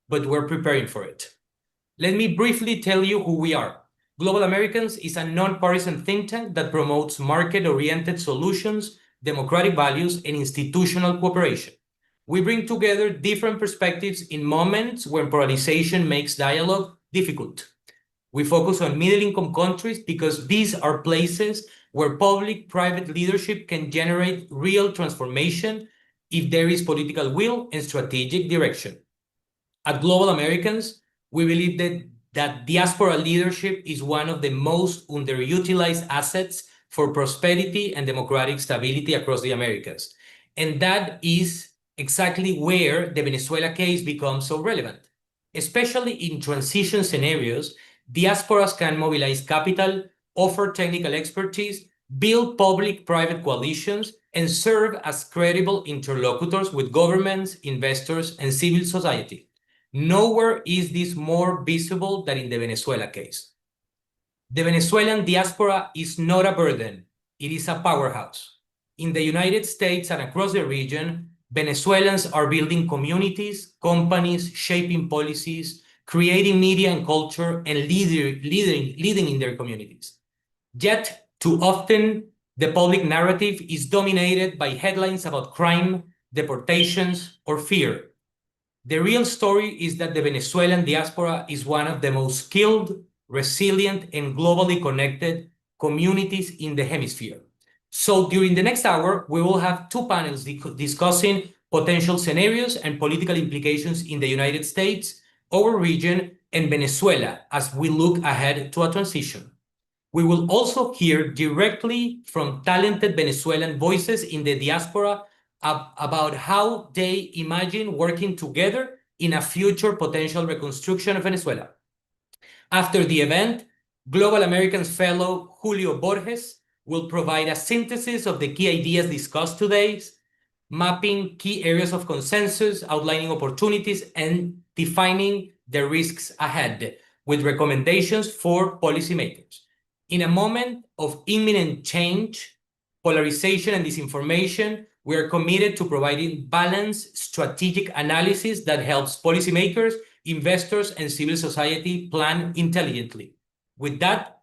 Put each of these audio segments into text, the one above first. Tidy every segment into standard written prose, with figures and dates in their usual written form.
but we're preparing for it. Let me briefly tell you who we are. Global Americans is a nonpartisan think tank that promotes market-oriented solutions, democratic values, and institutional cooperation. We bring together different perspectives in moments when polarization makes dialogue difficult. We focus on middle-income countries because these are places where public-private leadership can generate real transformation if there is political will and strategic direction. At Global Americans, we believe that diaspora leadership is one of the most underutilized assets for prosperity and democratic stability across the Americas. And that is exactly where the Venezuela case becomes so relevant. Especially in transition scenarios, diasporas can mobilize capital, offer technical expertise, build public-private coalitions, and serve as credible interlocutors with governments, investors, and civil society. Nowhere is this more visible than in the Venezuela case. The Venezuelan diaspora is not a burden, it is a powerhouse. In the United States and across the region, Venezuelans are building communities, companies, shaping policies, creating media and culture, and leading in their communities. Yet, too often, the public narrative is dominated by headlines about crime, deportations, or fear. The real story is that the Venezuelan diaspora is one of the most skilled, resilient, and globally connected communities in the hemisphere. So during the next hour, we will have two panels discussing potential scenarios and political implications in the United States, our region, and Venezuela as we look ahead to a transition. We will also hear directly from talented Venezuelan voices in the diaspora about how they imagine working together in a future potential reconstruction of Venezuela. After the event, Global Americans fellow Julio Borges will provide a synthesis of the key ideas discussed today, mapping key areas of consensus, outlining opportunities, and defining the risks ahead, with recommendations for policymakers. In a moment of imminent change, polarization, and disinformation, we are committed to providing balanced, strategic analysis that helps policymakers, investors, and civil society plan intelligently. With that,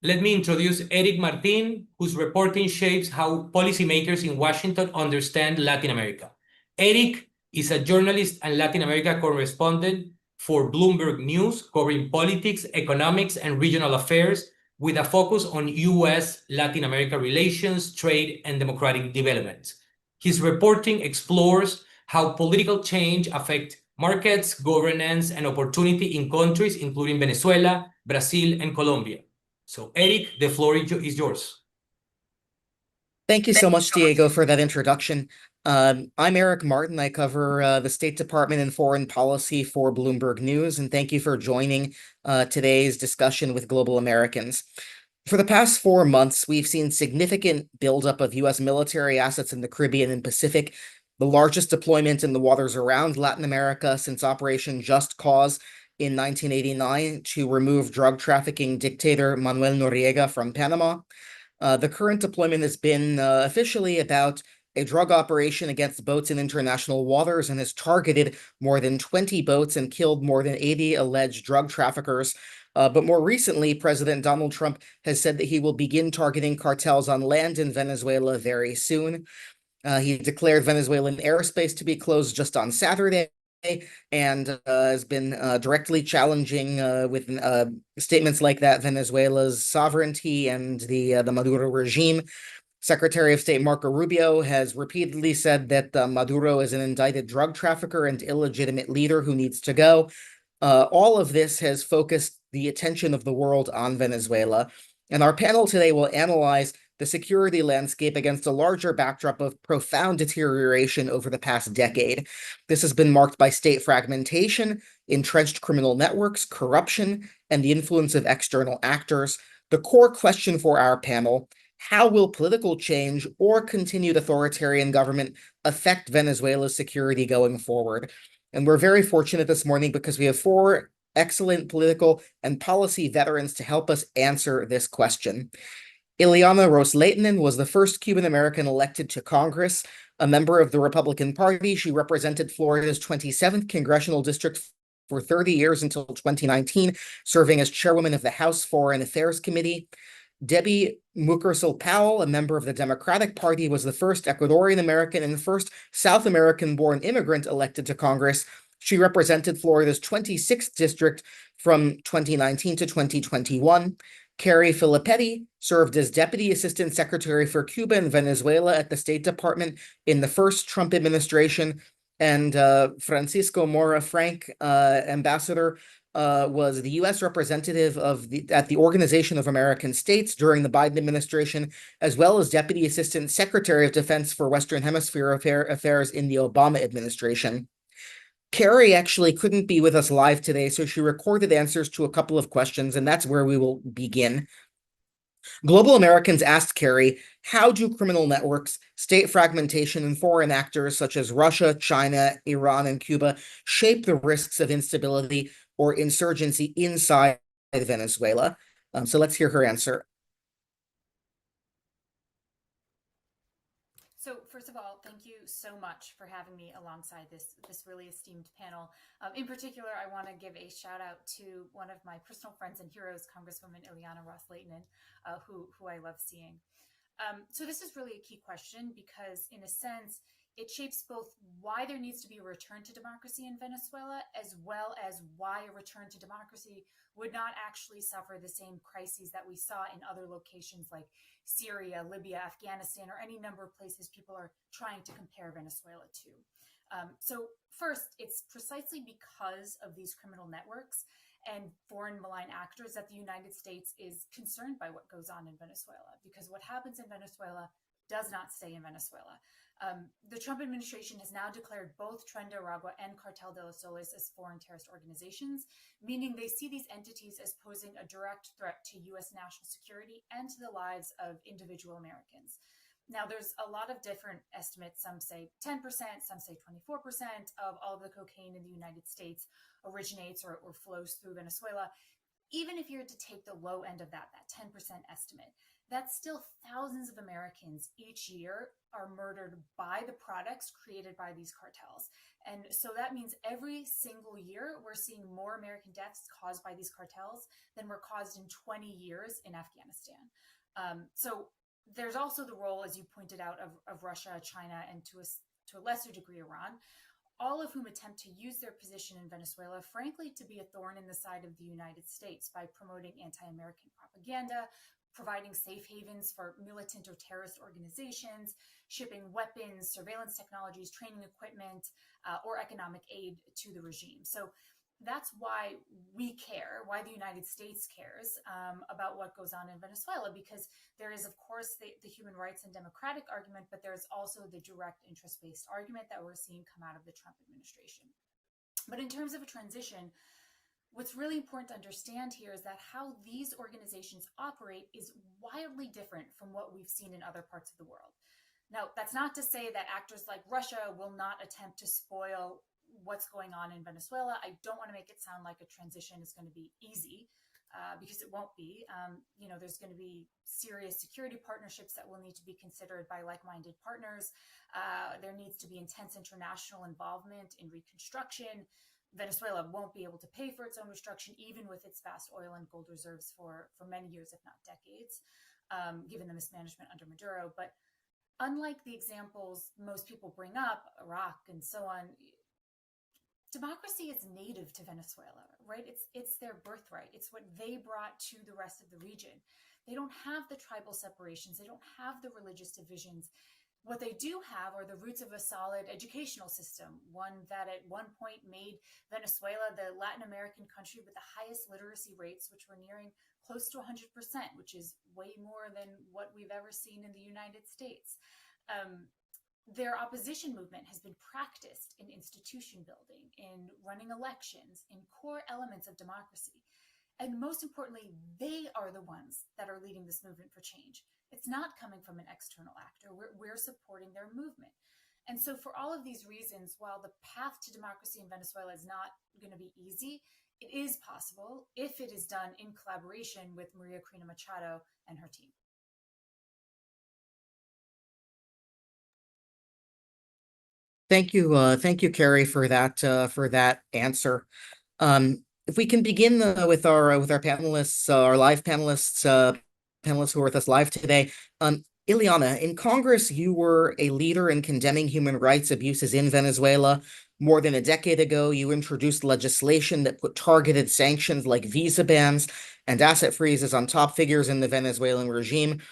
let me introduce Eric Martin, whose reporting shapes how policymakers in Washington understand Latin America. Eric is a journalist and Latin America correspondent for Bloomberg News, covering politics, economics, and regional affairs, with a focus on U.S.-Latin America relations, trade, and democratic development. His reporting explores how political change affects markets, governance, and opportunity in countries including Venezuela, Brazil, and Colombia. So, Eric, the floor is yours. Thank you so much, Diego, for that introduction. I'm Eric Martin. I cover the State Department and foreign policy for Bloomberg News, and thank you for joining today's discussion with Global Americans. For the past 4 months, we've seen significant buildup of U.S. military assets in the Caribbean and Pacific, the largest deployment in the waters around Latin America since Operation Just Cause in 1989 to remove drug trafficking dictator Manuel Noriega from Panama. The current deployment has been officially about a drug operation against boats in international waters and has targeted more than 20 boats and killed more than 80 alleged drug traffickers. But more recently, President Donald Trump has said that he will begin targeting cartels on land in Venezuela very soon. He declared Venezuelan airspace to be closed just on Saturday, and has been directly challenging with statements like that Venezuela's sovereignty and the Maduro regime. Secretary of State Marco Rubio has repeatedly said that Maduro is an indicted drug trafficker and illegitimate leader who needs to go. All of this has focused the attention of the world on Venezuela, and our panel today will analyze the security landscape against a larger backdrop of profound deterioration over the past decade. This has been marked by state fragmentation, entrenched criminal networks, corruption, and the influence of external actors. The core question for our panel: how will political change or continued authoritarian government affect Venezuela's security going forward? And we're very fortunate this morning because we have 4 excellent political and policy veterans to help us answer this question. Ileana Ros-Lehtinen was the first Cuban-American elected to Congress, a member of the Republican Party. She represented Florida's 27th congressional district for 30 years until 2019, serving as chairwoman of the House Foreign Affairs Committee. Debbie Mukersel-Powell, a member of the Democratic Party, was the first Ecuadorian American and the first South American-born immigrant elected to Congress. She represented Florida's 26th district from 2019 to 2021. Carrie Filippetti served as Deputy Assistant Secretary for Cuba and Venezuela at the State Department in the first Trump administration. And Francisco Mora Frank, ambassador, was the U.S. representative at the Organization of American States during the Biden administration, as well as Deputy Assistant Secretary of Defense for Western Hemisphere Affairs in the Obama administration. Carrie actually couldn't be with us live today, so she recorded answers to a couple of questions, and that's where we will begin. Global Americans asked Carrie, how do criminal networks, state fragmentation, and foreign actors such as Russia, China, Iran, and Cuba shape the risks of instability or insurgency inside Venezuela? So let's hear her answer. So first of all, thank you so much for having me alongside this really esteemed panel. In particular, I want to give a shout out to one of my personal friends and heroes, Congresswoman Ileana Ros-Lehtinen, who I love seeing. So this is really a key question because, in a sense, it shapes both why there needs to be a return to democracy in Venezuela, as well as why a return to democracy would not actually suffer the same crises that we saw in other locations like Syria, Libya, Afghanistan, or any number of places people are trying to compare Venezuela to. So first, it's precisely because of these criminal networks and foreign malign actors that the United States is concerned by what goes on in Venezuela, because what happens in Venezuela does not stay in Venezuela. The Trump administration has now declared both Tren de Aragua and Cartel de los Soles as foreign terrorist organizations, meaning they see these entities as posing a direct threat to U.S. national security and to the lives of individual Americans. Now, there's a lot of different estimates. Some say 10%, some say 24% of all of the cocaine in the United States originates or flows through Venezuela. Even if you were to take the low end of that 10% estimate, that's still thousands of Americans each year are murdered by the products created by these cartels. And so that means every single year we're seeing more American deaths caused by these cartels than were caused in 20 years in Afghanistan. So there's also the role, as you pointed out, of Russia, China, and to a lesser degree, Iran, all of whom attempt to use their position in Venezuela, frankly, to be a thorn in the side of the United States by promoting anti-American propaganda, providing safe havens for militant or terrorist organizations, shipping weapons, surveillance technologies, training equipment, or economic aid to the regime. So that's why we care, why the United States cares about what goes on in Venezuela, because there is, of course, the human rights and democratic argument, but there's also the direct interest-based argument that we're seeing come out of the Trump administration. But in terms of a transition, what's really important to understand here is that how these organizations operate is wildly different from what we've seen in other parts of the world. Now, that's not to say that actors like Russia will not attempt to spoil what's going on in Venezuela. I don't want to make it sound like a transition is going to be easy, because it won't be. There's going to be serious security partnerships that will need to be considered by like-minded partners. There needs to be intense international involvement in reconstruction. Venezuela won't be able to pay for its own destruction, even with its vast oil and gold reserves for many years, if not decades, given the mismanagement under Maduro. But unlike the examples most people bring up, Iraq and so on, democracy is native to Venezuela, right? It's their birthright. It's what they brought to the rest of the region. They don't have the tribal separations. They don't have the religious divisions. What they do have are the roots of a solid educational system, one that at one point made Venezuela the Latin American country with the highest literacy rates, which were nearing close to 100%, which is way more than what we've ever seen in the United States. Their opposition movement has been practiced in institution building, in running elections, in core elements of democracy. And most importantly, they are the ones that are leading this movement for change. It's not coming from an external actor. We're supporting their movement. And so for all of these reasons, while the path to democracy in Venezuela is not going to be easy, it is possible if it is done in collaboration with Maria Corina Machado and her team. Thank you, Carrie, for that answer. If we can begin with our panelists, our live panelists, panelists who are with us live today. Ileana, in Congress, you were a leader in condemning human rights abuses in Venezuela. More than a decade ago, you introduced legislation that put targeted sanctions like visa bans and asset freezes on top figures in the Venezuelan regime.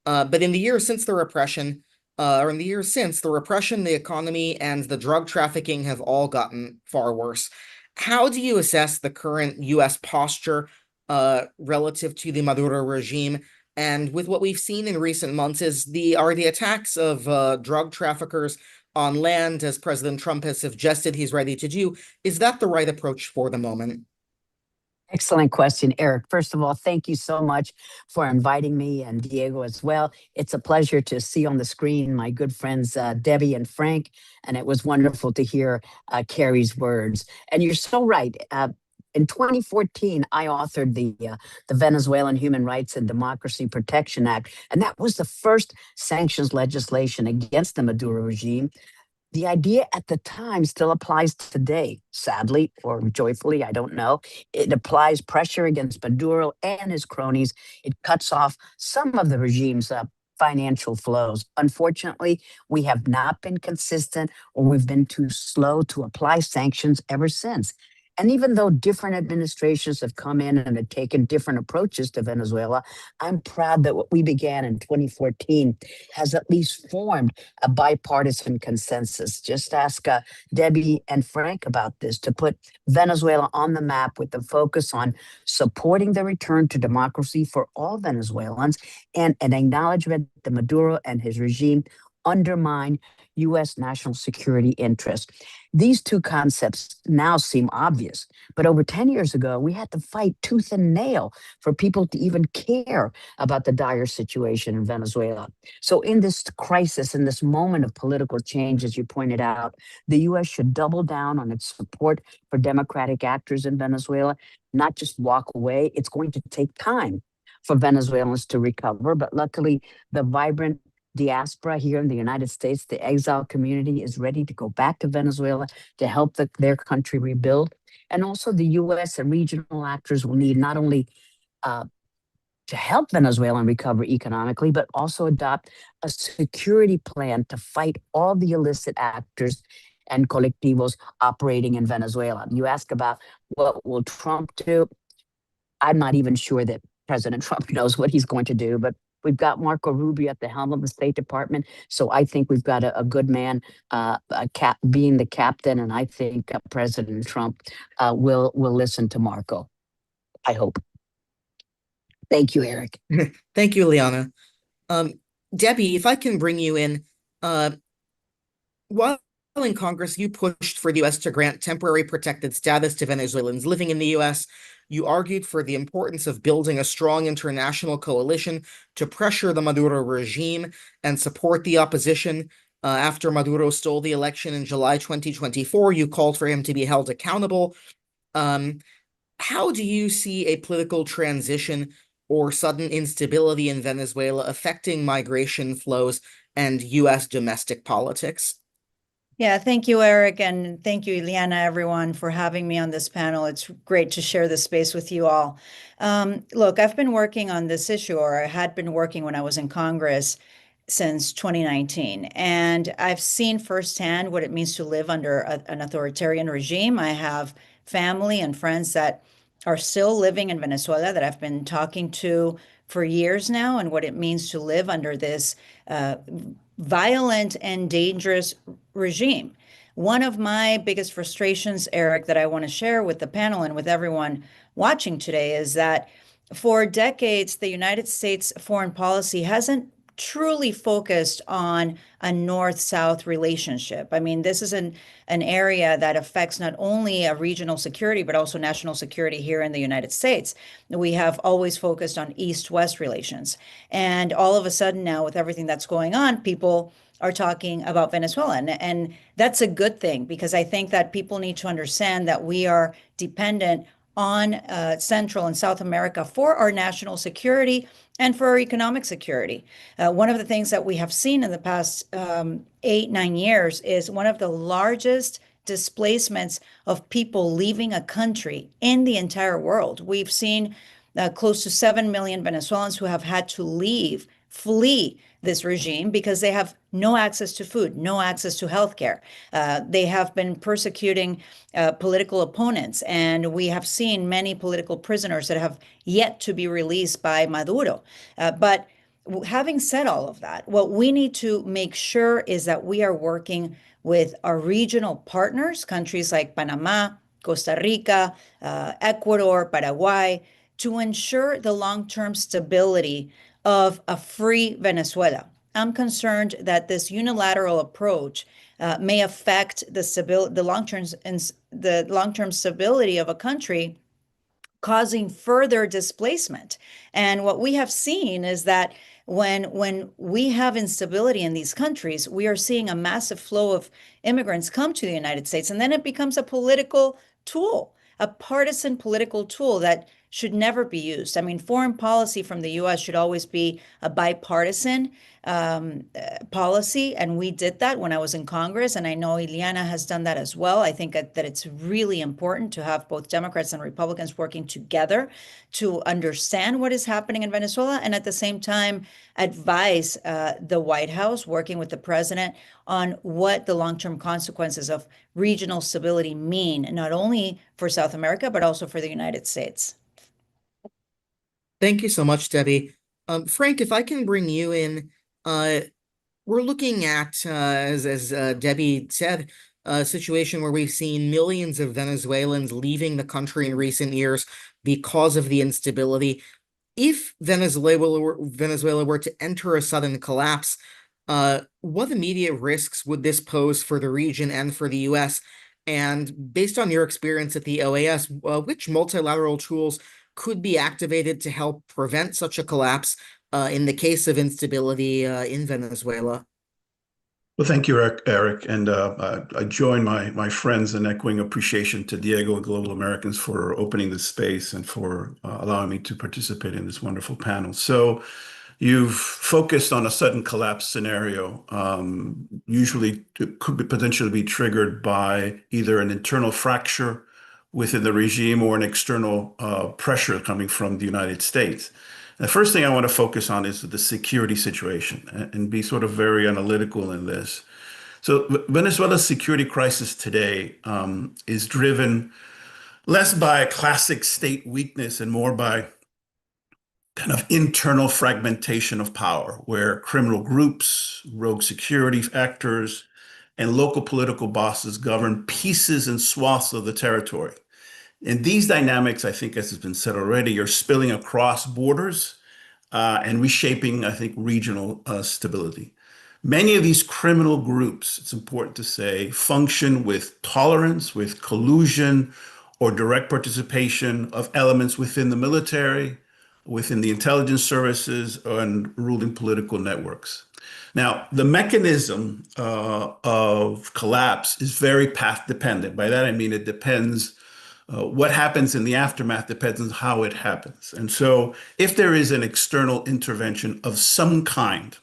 But in the years since the repression, the economy, and the drug trafficking have all gotten far worse. How do you assess the current U.S. posture relative to the Maduro regime? And with what we've seen in recent months, are the attacks of drug traffickers on land, as President Trump has suggested he's ready to do, is that the right approach for the moment? Excellent question, Eric. First of all, thank you so much for inviting me, and Diego as well. It's a pleasure to see on the screen my good friends Debbie and Frank, and it was wonderful to hear Carrie's words. And you're so right. In 2014, I authored the Venezuelan Human Rights and Democracy Protection Act, and that was the first sanctions legislation against the Maduro regime. The idea at the time still applies today, sadly or joyfully, I don't know. It applies pressure against Maduro and his cronies. It cuts off some of the regime's financial flows. Unfortunately, we have not been consistent, or we've been too slow to apply sanctions ever since. And even though different administrations have come in and have taken different approaches to Venezuela, I'm proud that what we began in 2014 has at least formed a bipartisan consensus. Just ask Debbie and Frank about this, to put Venezuela on the map with the focus on supporting the return to democracy for all Venezuelans, and an acknowledgement that Maduro and his regime undermine U.S. national security interests. These two concepts now seem obvious, but over 10 years ago, we had to fight tooth and nail for people to even care about the dire situation in Venezuela. So in this crisis, in this moment of political change, as you pointed out, the U.S. should double down on its support for democratic actors in Venezuela, not just walk away. It's going to take time for Venezuelans to recover, but luckily the vibrant diaspora here in the United States, the exile community, is ready to go back to Venezuela to help their country rebuild. And also the U.S. and regional actors will need not only to help Venezuela recover economically, but also adopt a security plan to fight all the illicit actors and colectivos operating in Venezuela. You ask about what will Trump do? I'm not even sure that President Trump knows what he's going to do, but we've got Marco Rubio at the helm of the State Department. So I think we've got a good man being the captain. And I think President Trump will listen to Marco. I hope. Thank you, Eric. Thank you, Ileana. Debbie, if I can bring you in, while in Congress, you pushed for the U.S. to grant temporary protected status to Venezuelans living in the U.S. You argued for the importance of building a strong international coalition to pressure the Maduro regime and support the opposition. After Maduro stole the election in July 2024, you called for him to be held accountable. How do you see a political transition or sudden instability in Venezuela affecting migration flows and U.S. domestic politics? Yeah, thank you, Eric, and thank you, Ileana, everyone, for having me on this panel. It's great to share this space with you all. Look, I've been working on this issue, or I had been working when I was in Congress since 2019, and I've seen firsthand what it means to live under an authoritarian regime. I have family and friends that are still living in Venezuela that I've been talking to for years now, and what it means to live under this violent and dangerous regime. One of my biggest frustrations, Eric, that I want to share with the panel and with everyone watching today is that for decades, the United States foreign policy hasn't truly focused on a North-South relationship. I mean, this is an area that affects not only a regional security, but also national security here in the United States. We have always focused on East-West relations. And all of a sudden now, with everything that's going on, people are talking about Venezuela. And that's a good thing, because I think that people need to understand that we are dependent on Central and South America for our national security and for our economic security. One of the things that we have seen in the past 8-9 years is one of the largest displacements of people leaving a country in the entire world. We've seen close to 7 million Venezuelans who have had to flee this regime because they have no access to food, no access to healthcare. They have been persecuting political opponents, and we have seen many political prisoners that have yet to be released by Maduro. But having said all of that, what we need to make sure is that we are working with our regional partners, countries like Panama, Costa Rica, Ecuador, Paraguay, to ensure the long-term stability of a free Venezuela. I'm concerned that this unilateral approach may affect the long-term stability of a country, causing further displacement. And what we have seen is that when we have instability in these countries, we are seeing a massive flow of immigrants come to the United States, and then it becomes a political tool, a partisan political tool that should never be used. I mean, foreign policy from the US should always be a bipartisan policy, and we did that when I was in Congress, and I know Ileana has done that as well. I think that it's really important to have both Democrats and Republicans working together to understand what is happening in Venezuela, and at the same time advise the White House, working with the president, on what the long-term consequences of regional stability mean, not only for South America, but also for the United States. Thank you so much, Debbie. Frank, if I can bring you in, we're looking at, as Debbie said, a situation where we've seen millions of Venezuelans leaving the country in recent years because of the instability. If Venezuela were to enter a sudden collapse, what immediate risks would this pose for the region and for the US? And based on your experience at the OAS, which multilateral tools could be activated to help prevent such a collapse in the case of instability in Venezuela? Well, thank you, Eric. And I join my friends in echoing appreciation to Diego and Global Americans for opening this space and for allowing me to participate in this wonderful panel. So you've focused on a sudden collapse scenario. Usually it could potentially be triggered by either an internal fracture within the regime or an external pressure coming from the United States. The first thing I want to focus on is the security situation and be sort of very analytical in this. So Venezuela's security crisis today is driven less by a classic state weakness and more by kind of internal fragmentation of power, where criminal groups, rogue security actors, and local political bosses govern pieces and swaths of the territory. And these dynamics, I think, as has been said already, are spilling across borders and reshaping, I think, regional stability. Many of these criminal groups, it's important to say, function with tolerance, with collusion, or direct participation of elements within the military, within the intelligence services, and ruling political networks. Now, the mechanism of collapse is very path dependent. By that, I mean it depends. What happens in the aftermath depends on how it happens. And so if there is an external intervention of some kind,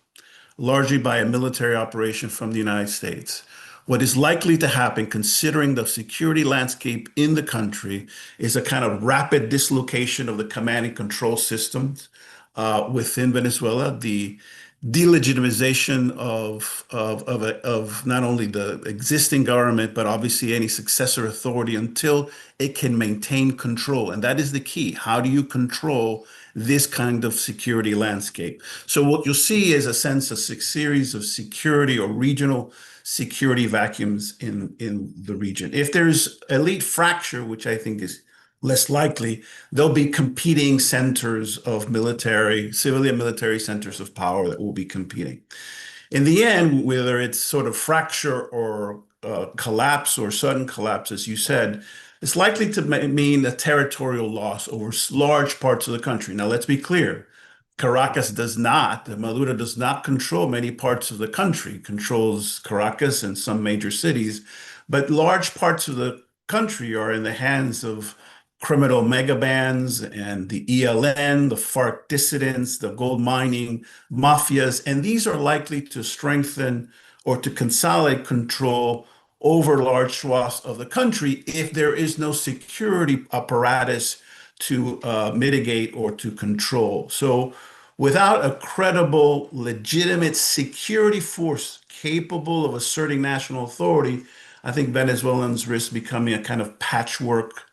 largely by a military operation from the United States, what is likely to happen, considering the security landscape in the country, is a kind of rapid dislocation of the command and control systems within Venezuela, the delegitimization of not only the existing government, but obviously any successor authority until it can maintain control. And that is the key. How do you control this kind of security landscape? So what you'll see is a sense of series of security or regional security vacuums in the region. If there's elite fracture, which I think is less likely, there'll be competing centers of military, civilian military centers of power that will be competing. In the end, whether it's sort of fracture or collapse or sudden collapse, as you said, it's likely to mean a territorial loss over large parts of the country. Now, let's be clear. Maduro does not control many parts of the country, controls Caracas and some major cities, but large parts of the country are in the hands of criminal megabands and the ELN, the FARC dissidents, the gold mining mafias, and these are likely to strengthen or to consolidate control over large swaths of the country if there is no security apparatus to mitigate or to control. So without a credible, legitimate security force capable of asserting national authority, I think Venezuelans risk becoming a kind of patchwork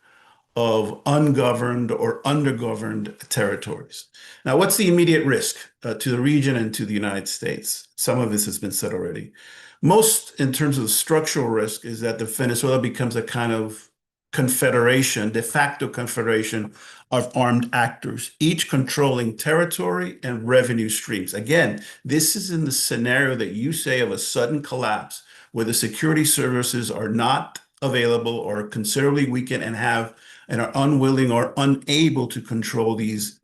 of ungoverned or undergoverned territories. Now, what's the immediate risk to the region and to the United States? Some of this has been said already. Most, in terms of the structural risk, is that the Venezuela becomes a kind of confederation, de facto confederation of armed actors, each controlling territory and revenue streams. Again, this is in the scenario that you say of a sudden collapse, where the security services are not available or considerably weakened and are unwilling or unable to control these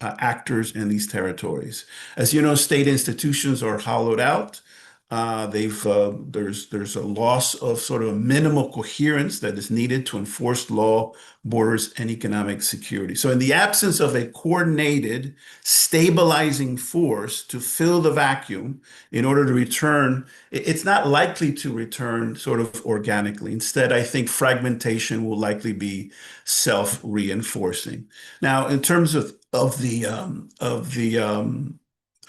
actors and these territories. As you know, state institutions are hollowed out. There's a loss of sort of a minimal coherence that is needed to enforce law, borders, and economic security. So in the absence of a coordinated, stabilizing force to fill the vacuum in order to return, it's not likely to return sort of organically. Instead, I think fragmentation will likely be self-reinforcing. Now, in terms of the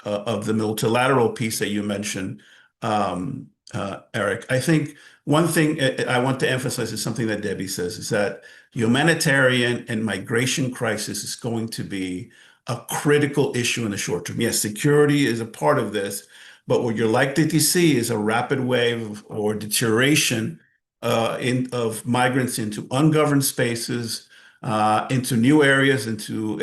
multilateral piece that you mentioned, Eric, I think one thing I want to emphasize is something that Debbie says, is that humanitarian and migration crisis is going to be a critical issue in the short term. Yes, security is a part of this, but what you're likely to see is a rapid wave or deterioration of migrants into ungoverned spaces, into new areas, into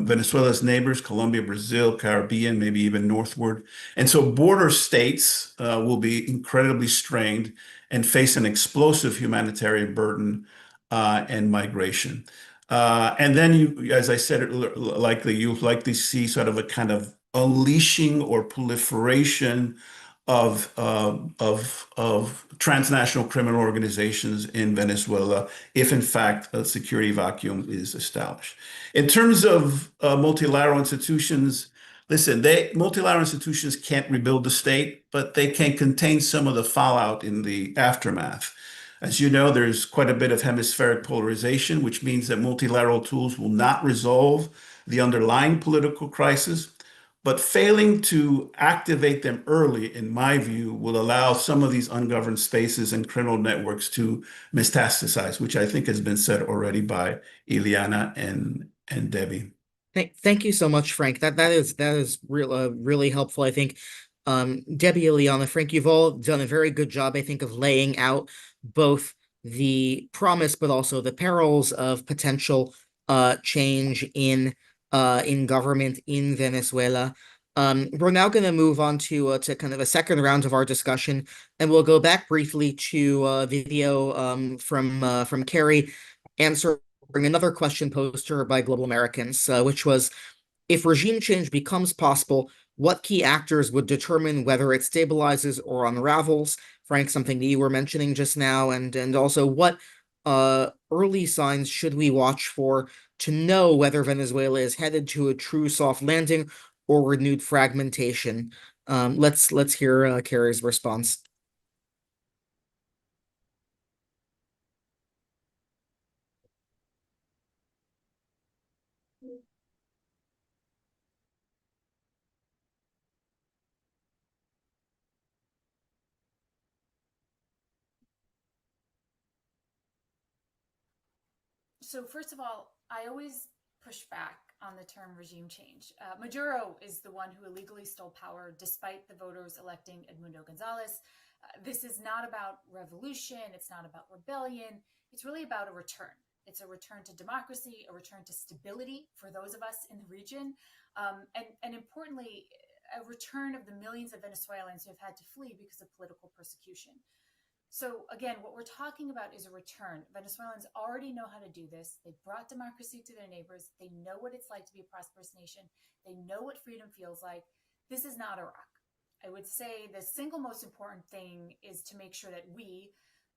Venezuela's neighbors, Colombia, Brazil, Caribbean, maybe even northward. And so border states will be incredibly strained and face an explosive humanitarian burden and migration. And then you, as I said, you'll likely see sort of a kind of unleashing or proliferation of transnational criminal organizations in Venezuela, if in fact a security vacuum is established. In terms of multilateral institutions, listen, multilateral institutions can't rebuild the state, but they can contain some of the fallout in the aftermath. As you know, there's quite a bit of hemispheric polarization, which means that multilateral tools will not resolve the underlying political crisis. But failing to activate them early, in my view, will allow some of these ungoverned spaces and criminal networks to metastasize, which I think has been said already by Ileana and Debbie. Thank you so much, Frank. That is really helpful. I think Debbie, Ileana, Frank, you've all done a very good job, I think, of laying out both the promise but also the perils of potential change in government in Venezuela. We're now going to move on to kind of a second round of our discussion, and we'll go back briefly to video from Carrie answering another question posed to her by Global Americans, which was, if regime change becomes possible, what key actors would determine whether it stabilizes or unravels? Frank, something that you were mentioning just now, and also what early signs should we watch for to know whether Venezuela is headed to a true soft landing or renewed fragmentation? Let's hear Carrie's response. So first of all, I always push back on the term regime change. Maduro is the one who illegally stole power despite the voters electing Edmundo Gonzalez. This is not about revolution. It's not about rebellion. It's really about a return. It's a return to democracy, a return to stability for those of us in the region, and importantly, a return of the millions of Venezuelans who have had to flee because of political persecution. So again, what we're talking about is a return. Venezuelans already know how to do this. They brought democracy to their neighbors. They know what it's like to be a prosperous nation. They know what freedom feels like. This is not Iraq. I would say the single most important thing is to make sure that we,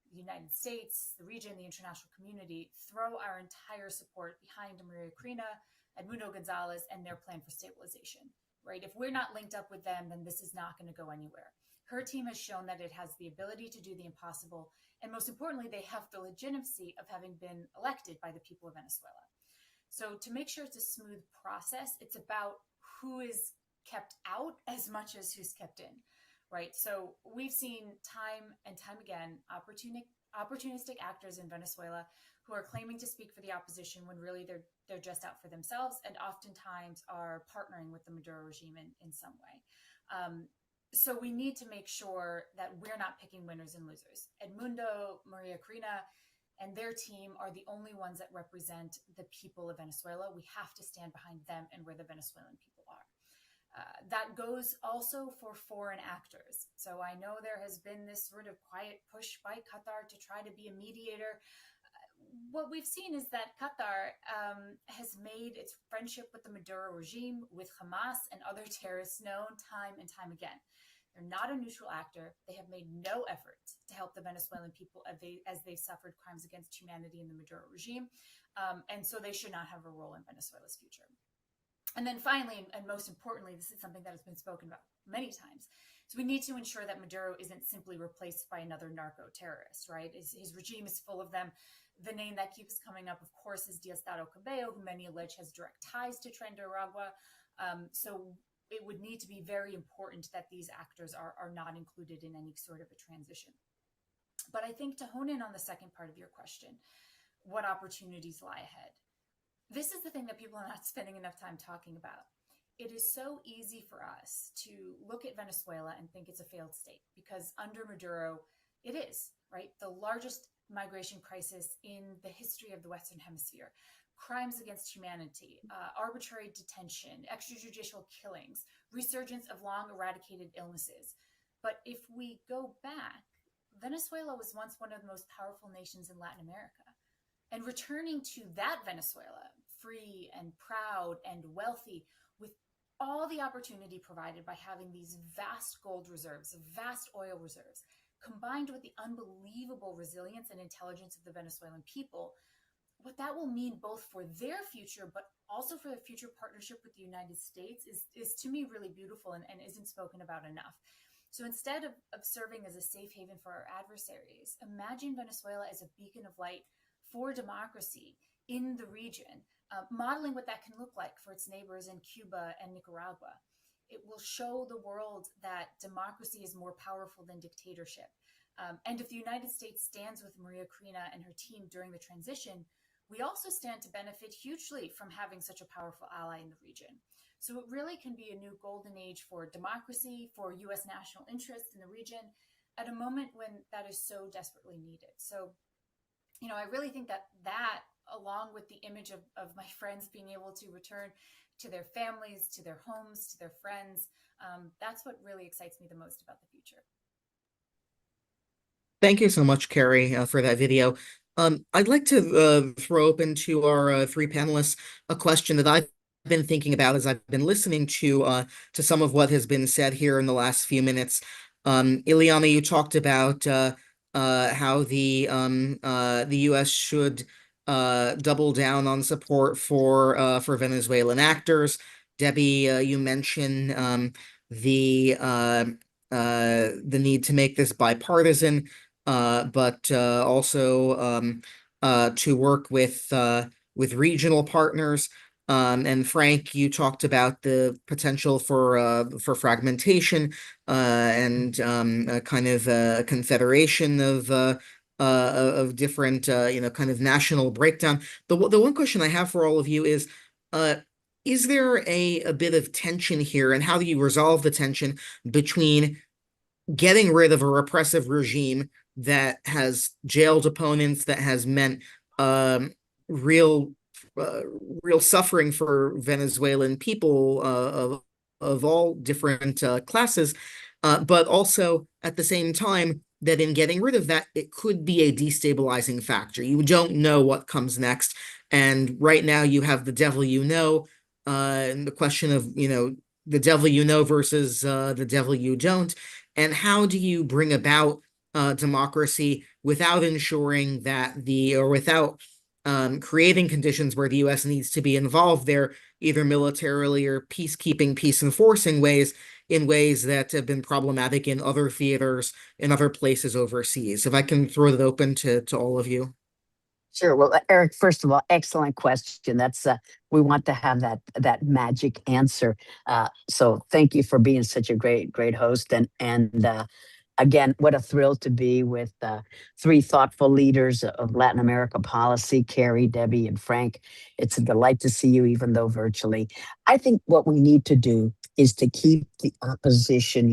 the United States, the region, the international community, throw our entire support behind Maria Corina, Edmundo Gonzalez, and their plan for stabilization, right? If we're not linked up with them, then this is not going to go anywhere. Her team has shown that it has the ability to do the impossible, and most importantly, they have the legitimacy of having been elected by the people of Venezuela. So to make sure it's a smooth process, it's about who is kept out as much as who's kept in, right? So we've seen time and time again opportunistic actors in Venezuela who are claiming to speak for the opposition when really they're just out for themselves, and oftentimes are partnering with the Maduro regime in some way. So we need to make sure that we're not picking winners and losers. Edmundo, Maria Corina, and their team are the only ones that represent the people of Venezuela. We have to stand behind them and where the Venezuelan people are. That goes also for foreign actors. So I know there has been this sort of quiet push by Qatar to try to be a mediator. What we've seen is that Qatar has made its friendship with the Maduro regime, with Hamas and other terrorists known time and time again. They're not a neutral actor. They have made no effort to help the Venezuelan people as they've suffered crimes against humanity in the Maduro regime. And so they should not have a role in Venezuela's future. And then finally, and most importantly, this is something that has been spoken about many times. So we need to ensure that Maduro isn't simply replaced by another narco-terrorist, right? His regime is full of them. The name that keeps coming up, of course, is Diosdado Cabello, who many allege has direct ties to Nicaragua. So it would need to be very important that these actors are not included in any sort of a transition. But I think to hone in on the second part of your question, what opportunities lie ahead? This is the thing that people are not spending enough time talking about. It is so easy for us to look at Venezuela and think it's a failed state, because under Maduro, it is, right? The largest migration crisis in the history of the Western Hemisphere, crimes against humanity, arbitrary detention, extrajudicial killings, resurgence of long eradicated illnesses. But if we go back, Venezuela was once one of the most powerful nations in Latin America. And returning to that Venezuela, free and proud and wealthy, with all the opportunity provided by having these vast gold reserves, vast oil reserves, combined with the unbelievable resilience and intelligence of the Venezuelan people, what that will mean both for their future, but also for the future partnership with the United States is to me really beautiful and isn't spoken about enough. So instead of serving as a safe haven for our adversaries, imagine Venezuela as a beacon of light for democracy in the region, modeling what that can look like for its neighbors in Cuba and Nicaragua. It will show the world that democracy is more powerful than dictatorship. And if the United States stands with Maria Corina and her team during the transition, we also stand to benefit hugely from having such a powerful ally in the region. So it really can be a new golden age for democracy, for U.S. national interests in the region, at a moment when that is so desperately needed. So, you know, I really think that along with the image of my friends being able to return to their families, to their homes, to their friends, that's what really excites me the most about the future. Thank you so much, Carrie, for that video. I'd like to throw open to our three panelists a question that I've been thinking about as I've been listening to some of what has been said here in the last few minutes. Ileana, you talked about how the U.S. should double down on support for Venezuelan actors. Debbie, you mentioned the need to make this bipartisan, but also to work with regional partners. And Frank, you talked about the potential for fragmentation and kind of a confederation of different kind of national breakdown. The one question I have for all of you is there a bit of tension here, and how do you resolve the tension between getting rid of a repressive regime that has jailed opponents, that has meant real suffering for Venezuelan people of all different classes, but also at the same time that in getting rid of that, it could be a destabilizing factor. You don't know what comes next, and right now you have the devil you know, and the question of the devil you know versus the devil you don't, and how do you bring about democracy without ensuring that without creating conditions where the U.S. needs to be involved there, either militarily or peace enforcing ways, in ways that have been problematic in other theaters in other places overseas? If I can throw that open to all of you. Sure. Well, Eric, first of all, excellent question. That's we want to have that magic answer. So thank you for being such a great host. And again, what a thrill to be with three thoughtful leaders of Latin America policy, Carrie, Debbie, and Frank. It's a delight to see you, even though virtually. I think what we need to do is to keep the opposition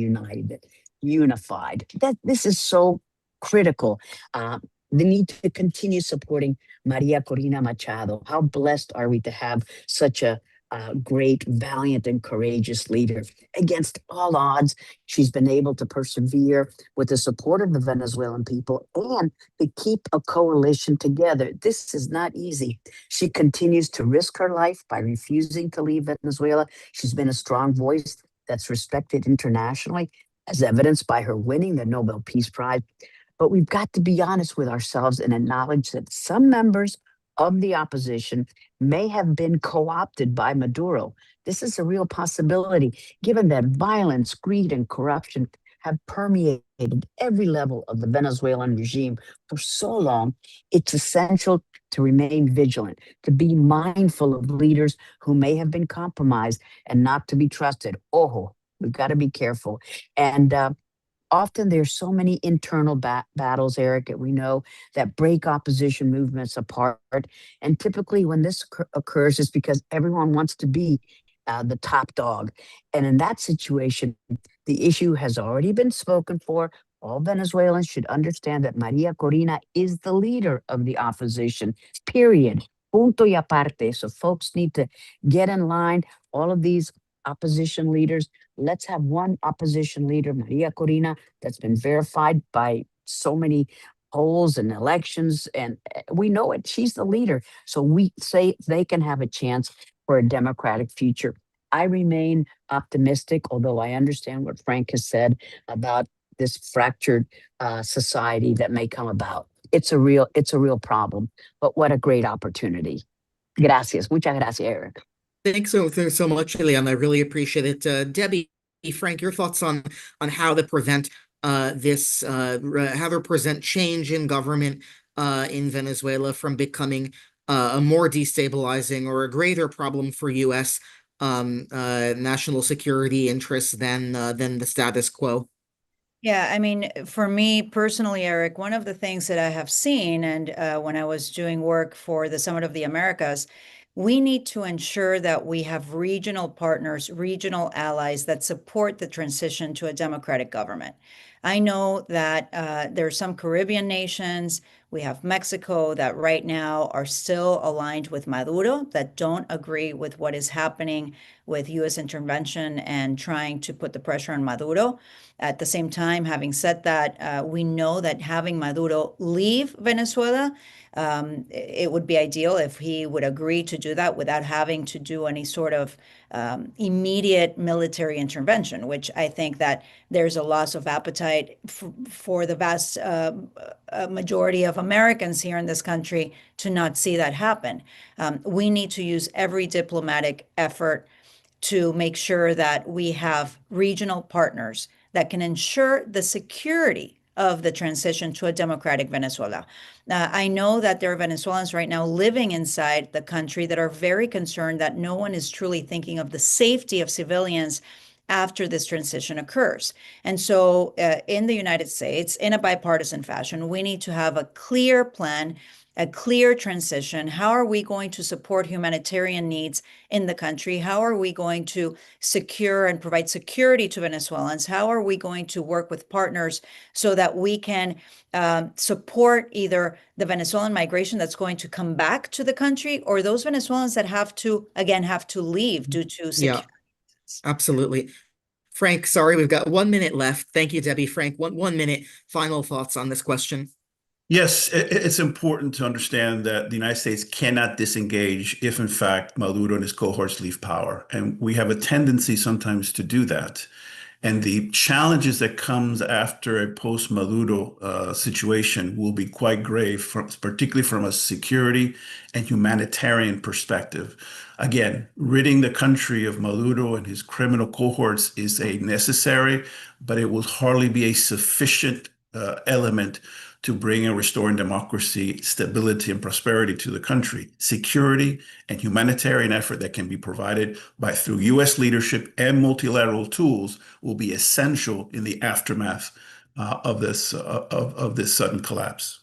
unified. That this is so critical. The need to continue supporting Maria Corina Machado. How blessed are we to have such a great, valiant, and courageous leader. Against all odds, she's been able to persevere with the support of the Venezuelan people and to keep a coalition together. This is not easy. She continues to risk her life by refusing to leave Venezuela. She's been a strong voice that's respected internationally, as evidenced by her winning the Nobel Peace Prize. But we've got to be honest with ourselves and acknowledge that some members of the opposition may have been co-opted by Maduro. This is a real possibility, given that violence, greed, and corruption have permeated every level of the Venezuelan regime for so long. It's essential to remain vigilant, to be mindful of leaders who may have been compromised and not to be trusted. Oh, we've got to be careful. And often there's so many internal battles, Eric, that we know that break opposition movements apart. And typically when this occurs, it's because everyone wants to be the top dog. And in that situation, the issue has already been spoken for. All Venezuelans should understand that Maria Corina is the leader of the opposition, period. Punto y aparte. So folks need to get in line. All of these opposition leaders, let's have one opposition leader, Maria Corina, that's been verified by so many polls and elections, and we know it. She's the leader. So we say they can have a chance for a democratic future. I remain optimistic, although I understand what Frank has said about this fractured society that may come about. It's a real problem, but what a great opportunity. Gracias. Muchas gracias, Eric. Thanks so much, Eliana. I really appreciate it. Debbie, Frank, your thoughts on how to prevent how to present change in government in Venezuela from becoming a more destabilizing or a greater problem for U.S. National security interests than the status quo. Yeah, I mean, for me personally, Eric, one of the things that I have seen, and when I was doing work for the Summit of the Americas, we need to ensure that we have regional partners, regional allies that support the transition to a democratic government. I know that there are some Caribbean nations, we have Mexico, that right now are still aligned with Maduro, that don't agree with what is happening with U.S. intervention and trying to put the pressure on Maduro. At the same time, having said that, we know that having Maduro leave Venezuela, it would be ideal if he would agree to do that without having to do any sort of immediate military intervention, which I think that there's a loss of appetite for the vast majority of Americans here in this country to not see that happen. We need to use every diplomatic effort to make sure that we have regional partners that can ensure the security of the transition to a democratic Venezuela. I know that there are Venezuelans right now living inside the country that are very concerned that no one is truly thinking of the safety of civilians after this transition occurs. And so in the United States, in a bipartisan fashion, we need to have a clear plan, a clear transition. How are we going to support humanitarian needs in the country? How are we going to secure and provide security to Venezuelans? How are we going to work with partners so that we can support either the Venezuelan migration that's going to come back to the country or those Venezuelans that have to leave due to security? Yeah, absolutely. Frank, sorry, we've got 1 minute left. Thank you, Debbie. Frank, one minute. Final thoughts on this question. Yes, it's important to understand that the United States cannot disengage if, in fact, Maduro and his cohorts leave power. And we have a tendency sometimes to do that. And the challenges that comes after a post-Maduro situation will be quite grave, particularly from a security and humanitarian perspective. Again, ridding the country of Maduro and his criminal cohorts is a necessary, but it will hardly be a sufficient element to bring and restoring democracy, stability, and prosperity to the country. Security and humanitarian effort that can be provided through U.S. leadership and multilateral tools will be essential in the aftermath of this sudden collapse.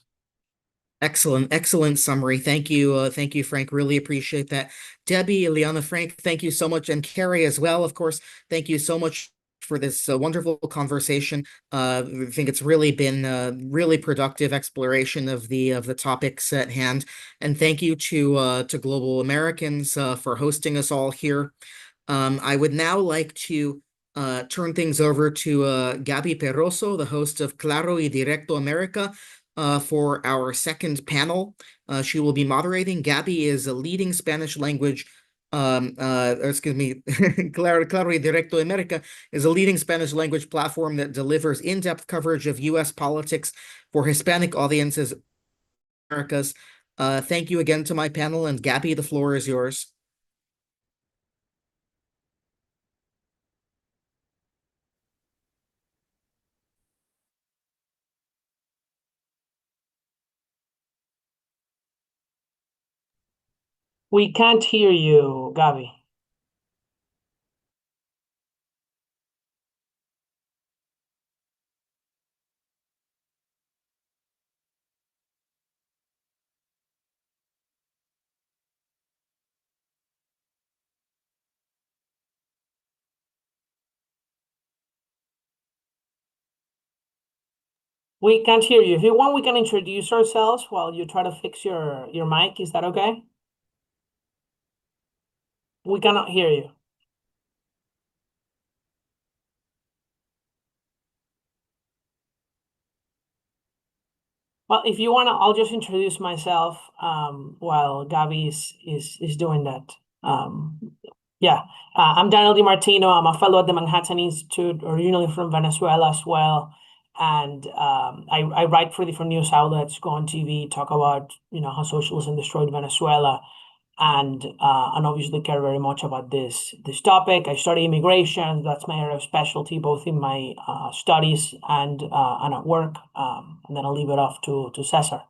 Excellent summary. Thank you, Frank. Really appreciate that. Debbie, Ileana, Frank, thank you so much, and Carrie as well, of course. Thank you so much for this wonderful conversation. I think it's really been a really productive exploration of the topics at hand. And thank you to Global Americans for hosting us all here. I would now like to turn things over to Gabby Perroso, the host of Claro y Directo America, for our second panel. She will be moderating. Gabby is a leading Spanish language Claro y Directo America is a leading Spanish language platform that delivers in-depth coverage of U.S. politics for Hispanic audiences in the Americas. Thank you again to my panel, and Gabby, the floor is yours. We can't hear you, Gabby. We can't hear you. If you want, we can introduce ourselves while you try to fix your mic. Is that okay? We cannot hear you. Well, if you want to, I'll just introduce myself while Gabby is doing that. I'm Daniel DiMartino. I'm a fellow at the Manhattan Institute, originally from Venezuela as well. And I write for different news outlets, go on TV, talk about how socialism destroyed Venezuela, and obviously care very much about this topic. I study immigration. That's my area of specialty, both in my studies and at work. And then I'll leave it off to Cesar.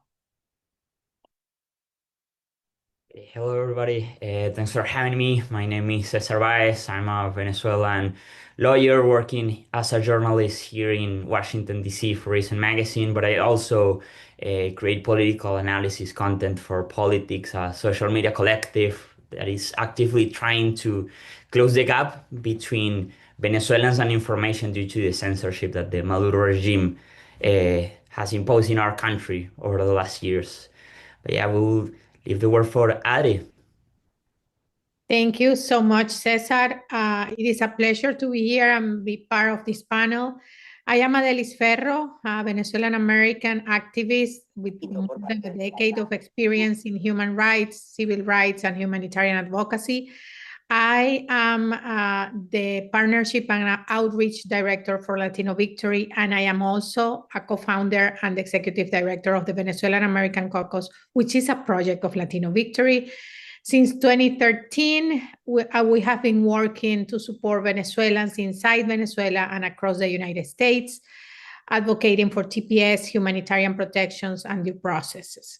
Hello, everybody. Thanks for having me. My name is Cesar Baez. I'm a Venezuelan lawyer working as a journalist here in Washington, D.C. for Recent Magazine, but I also create political analysis content for Politics, a social media collective that is actively trying to close the gap between Venezuelans and information due to the censorship that the Maduro regime has imposed in our country over the last years. But yeah, we'll leave the word for Adri. Thank you so much, Cesar. It is a pleasure to be here and be part of this panel. I am Adelis Ferro, a Venezuelan American activist with more than a decade of experience in human rights, civil rights, and humanitarian advocacy. I am the Partnership and Outreach Director for Latino Victory, and I am also a co-founder and executive director of the Venezuelan American Caucus, which is a project of Latino Victory. Since 2013, we have been working to support Venezuelans inside Venezuela and across the United States, advocating for TPS, humanitarian protections, and due processes.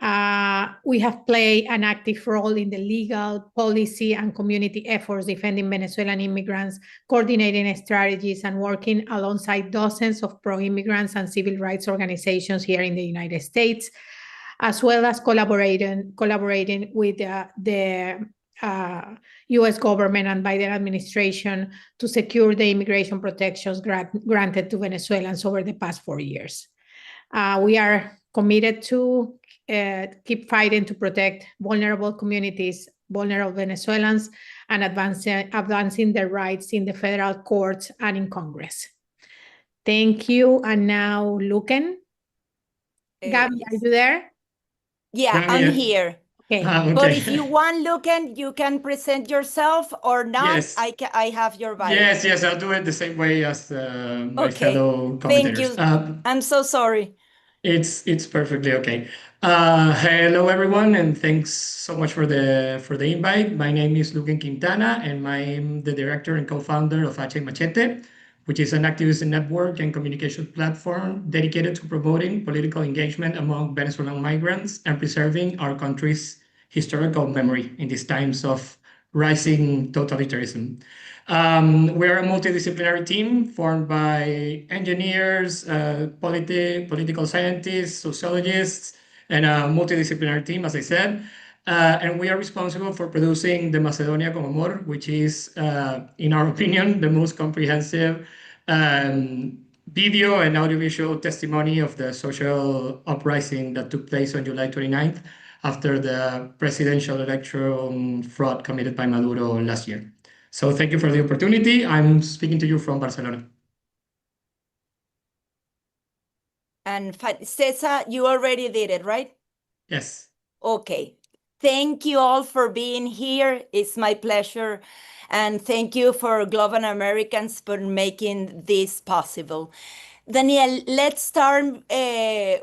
We have played an active role in the legal, policy, and community efforts defending Venezuelan immigrants, coordinating strategies, and working alongside dozens of pro-immigrants and civil rights organizations here in the United States, as well as collaborating with the U.S. government and Biden administration to secure the immigration protections granted to Venezuelans over the past 4 years. We are committed to keep fighting to protect vulnerable communities, vulnerable Venezuelans, and advancing their rights in the federal courts and in Congress. Thank you. And now, Luken. Gabby, Yes. are you there? Yeah, I'm here. Okay. But if you want, Lucan, you can present yourself or not. Yes. I have your bio. Yes, I'll do it the same way as my Okay. fellow Thank commentators. you. I'm so sorry. It's perfectly okay. Hello everyone, and thanks so much for the invite. My name is Lucan Quintana, and I'm the director and co-founder of H Machete, which is an activist network and communication platform dedicated to promoting political engagement among Venezuelan migrants and preserving our country's historical memory in these times of rising totalitarianism. We're a multidisciplinary team formed by engineers, political scientists, sociologists, and a multidisciplinary team, as I said. And we are responsible for producing the Macedonia con Amor, which is, in our opinion, the most comprehensive video and audiovisual testimony of the social uprising that took place on July 29th after the presidential election fraud committed by Maduro last year. So thank you for the opportunity. I'm speaking to you from Barcelona. And Cesar, you already did it, right? Yes. Okay. Thank you all for being here. It's my pleasure. And thank you for Global Americans for making this possible. Daniel, let's start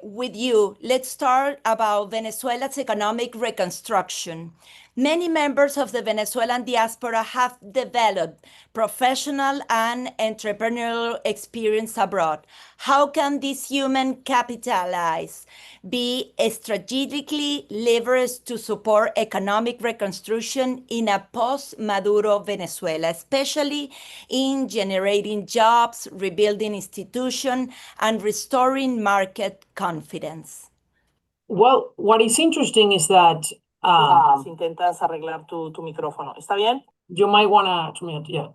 with you. Let's start about Venezuela's economic reconstruction. Many members of the Venezuelan diaspora have developed professional and entrepreneurial experience abroad. How can this human capitalize be strategically leveraged to support economic reconstruction in a post-Maduro Venezuela, especially in generating jobs, rebuilding institutions, and restoring market confidence? Well, what is interesting is that si intentas arreglar tu micrófono, ¿está bien? You might want to mute, yeah.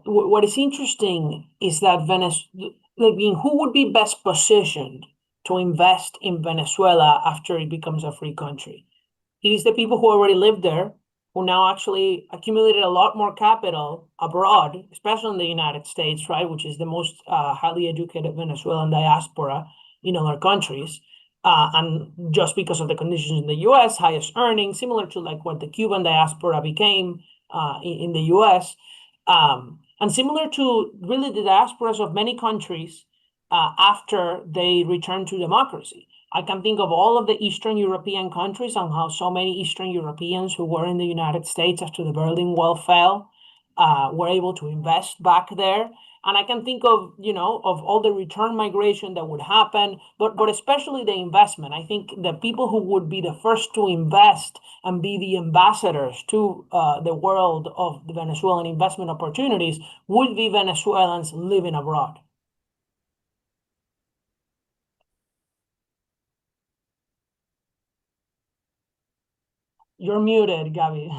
What is interesting is that who would be best positioned to invest in Venezuela after it becomes a free country? It is the people who already lived there, who now actually accumulated a lot more capital abroad, especially in the United States, right, which is the most highly educated Venezuelan diaspora in other countries. And just because of the conditions in the US, highest earnings, similar to like what the Cuban diaspora became in the US, and similar to really the diasporas of many countries after they returned to democracy. I can think of all of the Eastern European countries and how so many Eastern Europeans who were in the United States after the Berlin Wall fell were able to invest back there. And I can think of, of all the return migration that would happen, but especially the investment. I think the people who would be the first to invest and be the ambassadors to the world of the Venezuelan investment opportunities would be Venezuelans living abroad. You're muted, Gabby.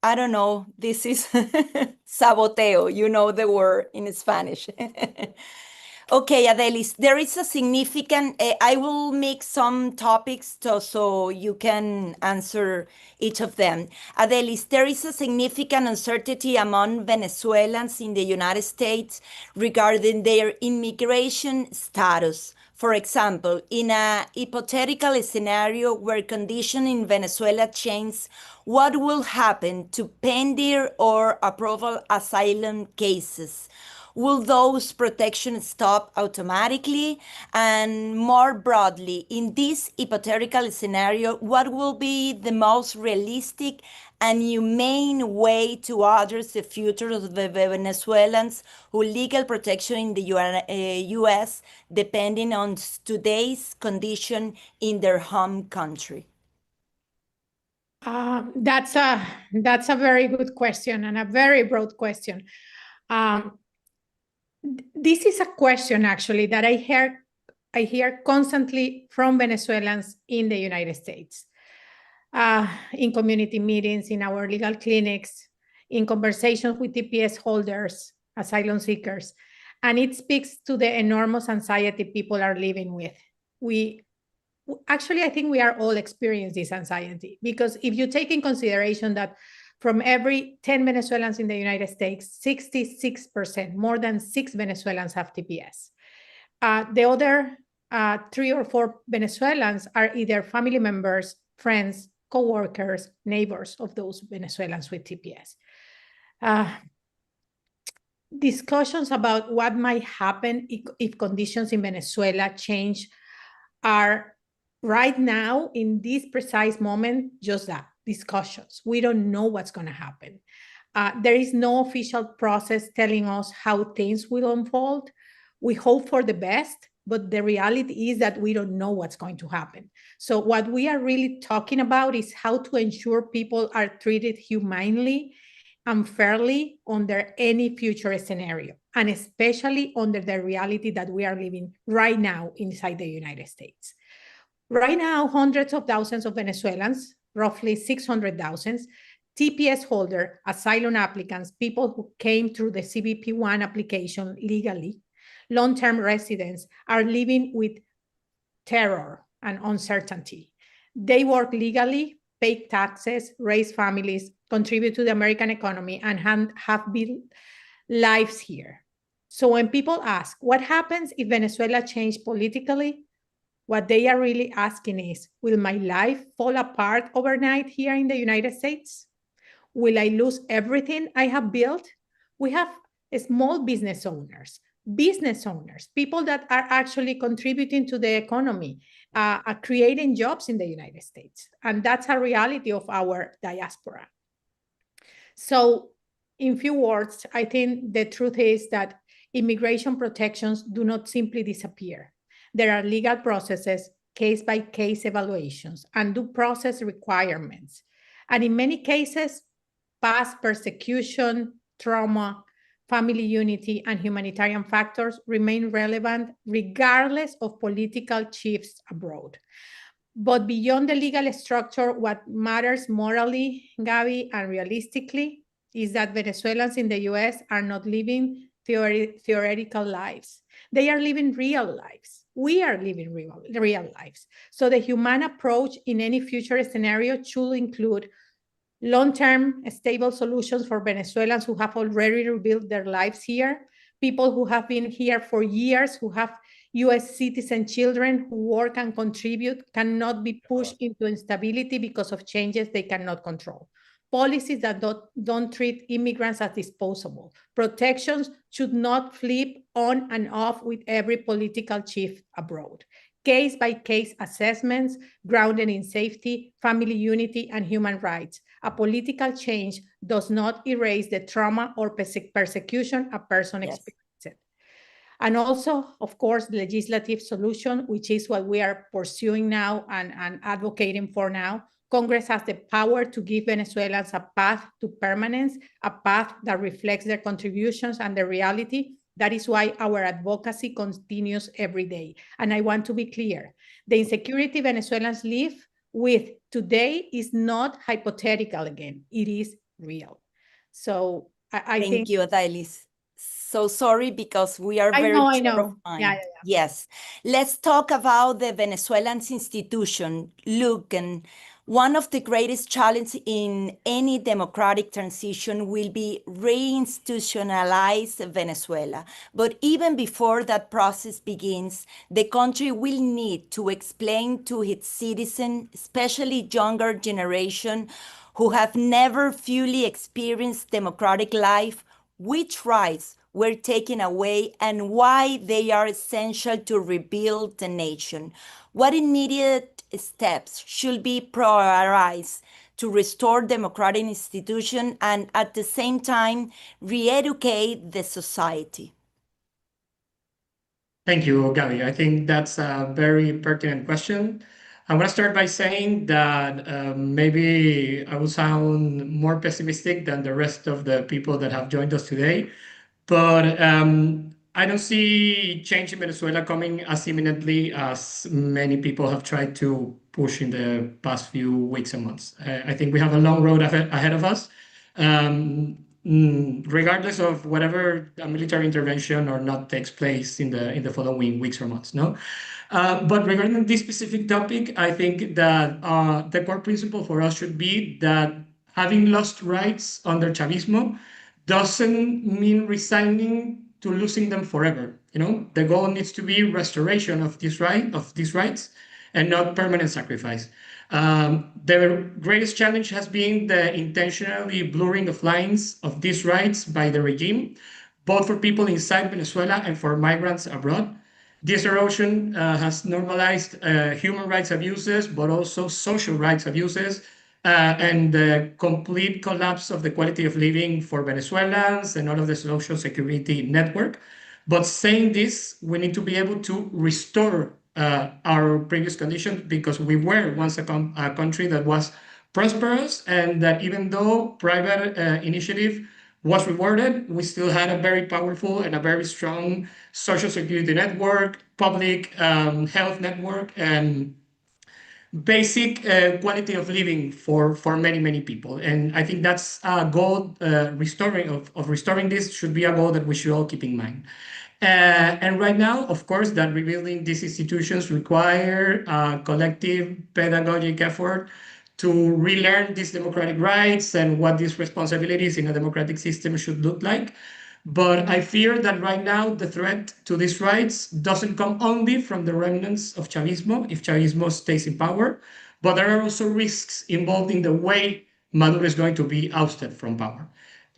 I don't know. This is saboteo. You know the word in Spanish. Okay, Adelis, there is a significant, I will mix some topics so you can answer each of them. Adelis, there is a significant uncertainty among Venezuelans in the United States regarding their immigration status. For example, in a hypothetical scenario where conditions in Venezuela change, what will happen to pending or approval asylum cases? Will those protections stop automatically? And more broadly, in this hypothetical scenario, what will be the most realistic and humane way to address the future of the Venezuelans who legal protection in the U.S. depending on today's condition in their home country? That's a very good question and a very broad question. This is a question actually that I hear constantly from Venezuelans in the United States, in community meetings, in our legal clinics, in conversations with TPS holders, asylum seekers, and it speaks to the enormous anxiety people are living with. Actually, I think we are all experiencing this anxiety, because if you take in consideration that from every 10 Venezuelans in the United States, 66%, more than 6 Venezuelans have TPS. The other 3 or 4 Venezuelans are either family members, friends, co-workers, neighbors of those Venezuelans with TPS. Discussions about what might happen if conditions in Venezuela change are right now, in this precise moment, just that, discussions. We don't know what's going to happen. There is no official process telling us how things will unfold. We hope for the best, but the reality is that we don't know what's going to happen. So what we are really talking about is how to ensure people are treated humanely and fairly under any future scenario, and especially under the reality that we are living right now inside the United States. Right now, hundreds of thousands of Venezuelans, roughly 600,000, TPS holder, asylum applicants, people who came through the CBP-1 application legally, long-term residents, are living with terror and uncertainty. They work legally, pay taxes, raise families, contribute to the American economy, and have built lives here. So when people ask, what happens if Venezuela changed politically? What they are really asking is, will my life fall apart overnight here in the United States? Will I lose everything I have built? We have small business owners, people that are actually contributing to the economy, creating jobs in the United States. And that's a reality of our diaspora. So in few words, I think the truth is that immigration protections do not simply disappear. There are legal processes, case-by-case evaluations, and due process requirements. And in many cases, past persecution, trauma, family unity, and humanitarian factors remain relevant regardless of political shifts abroad. But beyond the legal structure, what matters morally, Gabi, and realistically is that Venezuelans in the US are not living theoretical lives. They are living real lives. We are living real lives. So the human approach in any future scenario should include long-term stable solutions for Venezuelans who have already rebuilt their lives here, people who have been here for years, who have US citizen children who work and contribute, cannot be pushed into instability because of changes they cannot control. Policies that don't treat immigrants as disposable. Protections should not flip on and off with every political shift abroad. Case-by-case assessments grounded in safety, family unity, and human rights. A political change does not erase the trauma or persecution a person experiences. And also, of course, the legislative solution, which is what we are pursuing now and advocating for now. Congress has the power to give Venezuelans a path to permanence, a path that reflects their contributions and their reality. That is why our advocacy continues every day. And I want to be clear, the insecurity Venezuelans live with today is not hypothetical again, it is real. So I think— Thank you, Adailis. So sorry because we are very I short know. of time. Yeah. Yes. Let's talk about the Venezuelan institution. Look, and one of the greatest challenges in any democratic transition will be reinstitutionalize Venezuela. But even before that process begins, the country will need to explain to its citizens, especially younger generation, who have never fully experienced democratic life, which rights were taken away and why they are essential to rebuild the nation. What immediate steps should be prioritized to restore democratic institutions and at the same time re-educate the society? Thank you, Gabi. I think that's a very pertinent question. I want to start by saying that maybe I will sound more pessimistic than the rest of the people that have joined us today, but I don't see change in Venezuela coming as imminently as many people have tried to push in the past few weeks and months. I think we have a long road ahead of us. Regardless of whatever military intervention or not takes place in the following weeks or months, no? But regarding this specific topic, I think that the core principle for us should be that having lost rights under Chavismo doesn't mean resigning to losing them forever. The goal needs to be restoration of these rights and not permanent sacrifice. The greatest challenge has been the intentionally blurring of lines of these rights by the regime, both for people inside Venezuela and for migrants abroad. This erosion has normalized human rights abuses, but also social rights abuses, and the complete collapse of the quality of living for Venezuelans and all of the social security network. But saying this, we need to be able to restore our previous conditions, because we were once a country that was prosperous, and that even though private initiative was rewarded, we still had a very powerful and a very strong social security network, public health network, and basic quality of living for many people. And I think that's a goal. Restoring this should be a goal that we should all keep in mind. And right now, of course, that rebuilding these institutions require a collective pedagogic effort to relearn these democratic rights and what these responsibilities in a democratic system should look like. But I fear that right now the threat to these rights doesn't come only from the remnants of Chavismo, if Chavismo stays in power, but there are also risks involved in the way Maduro is going to be ousted from power.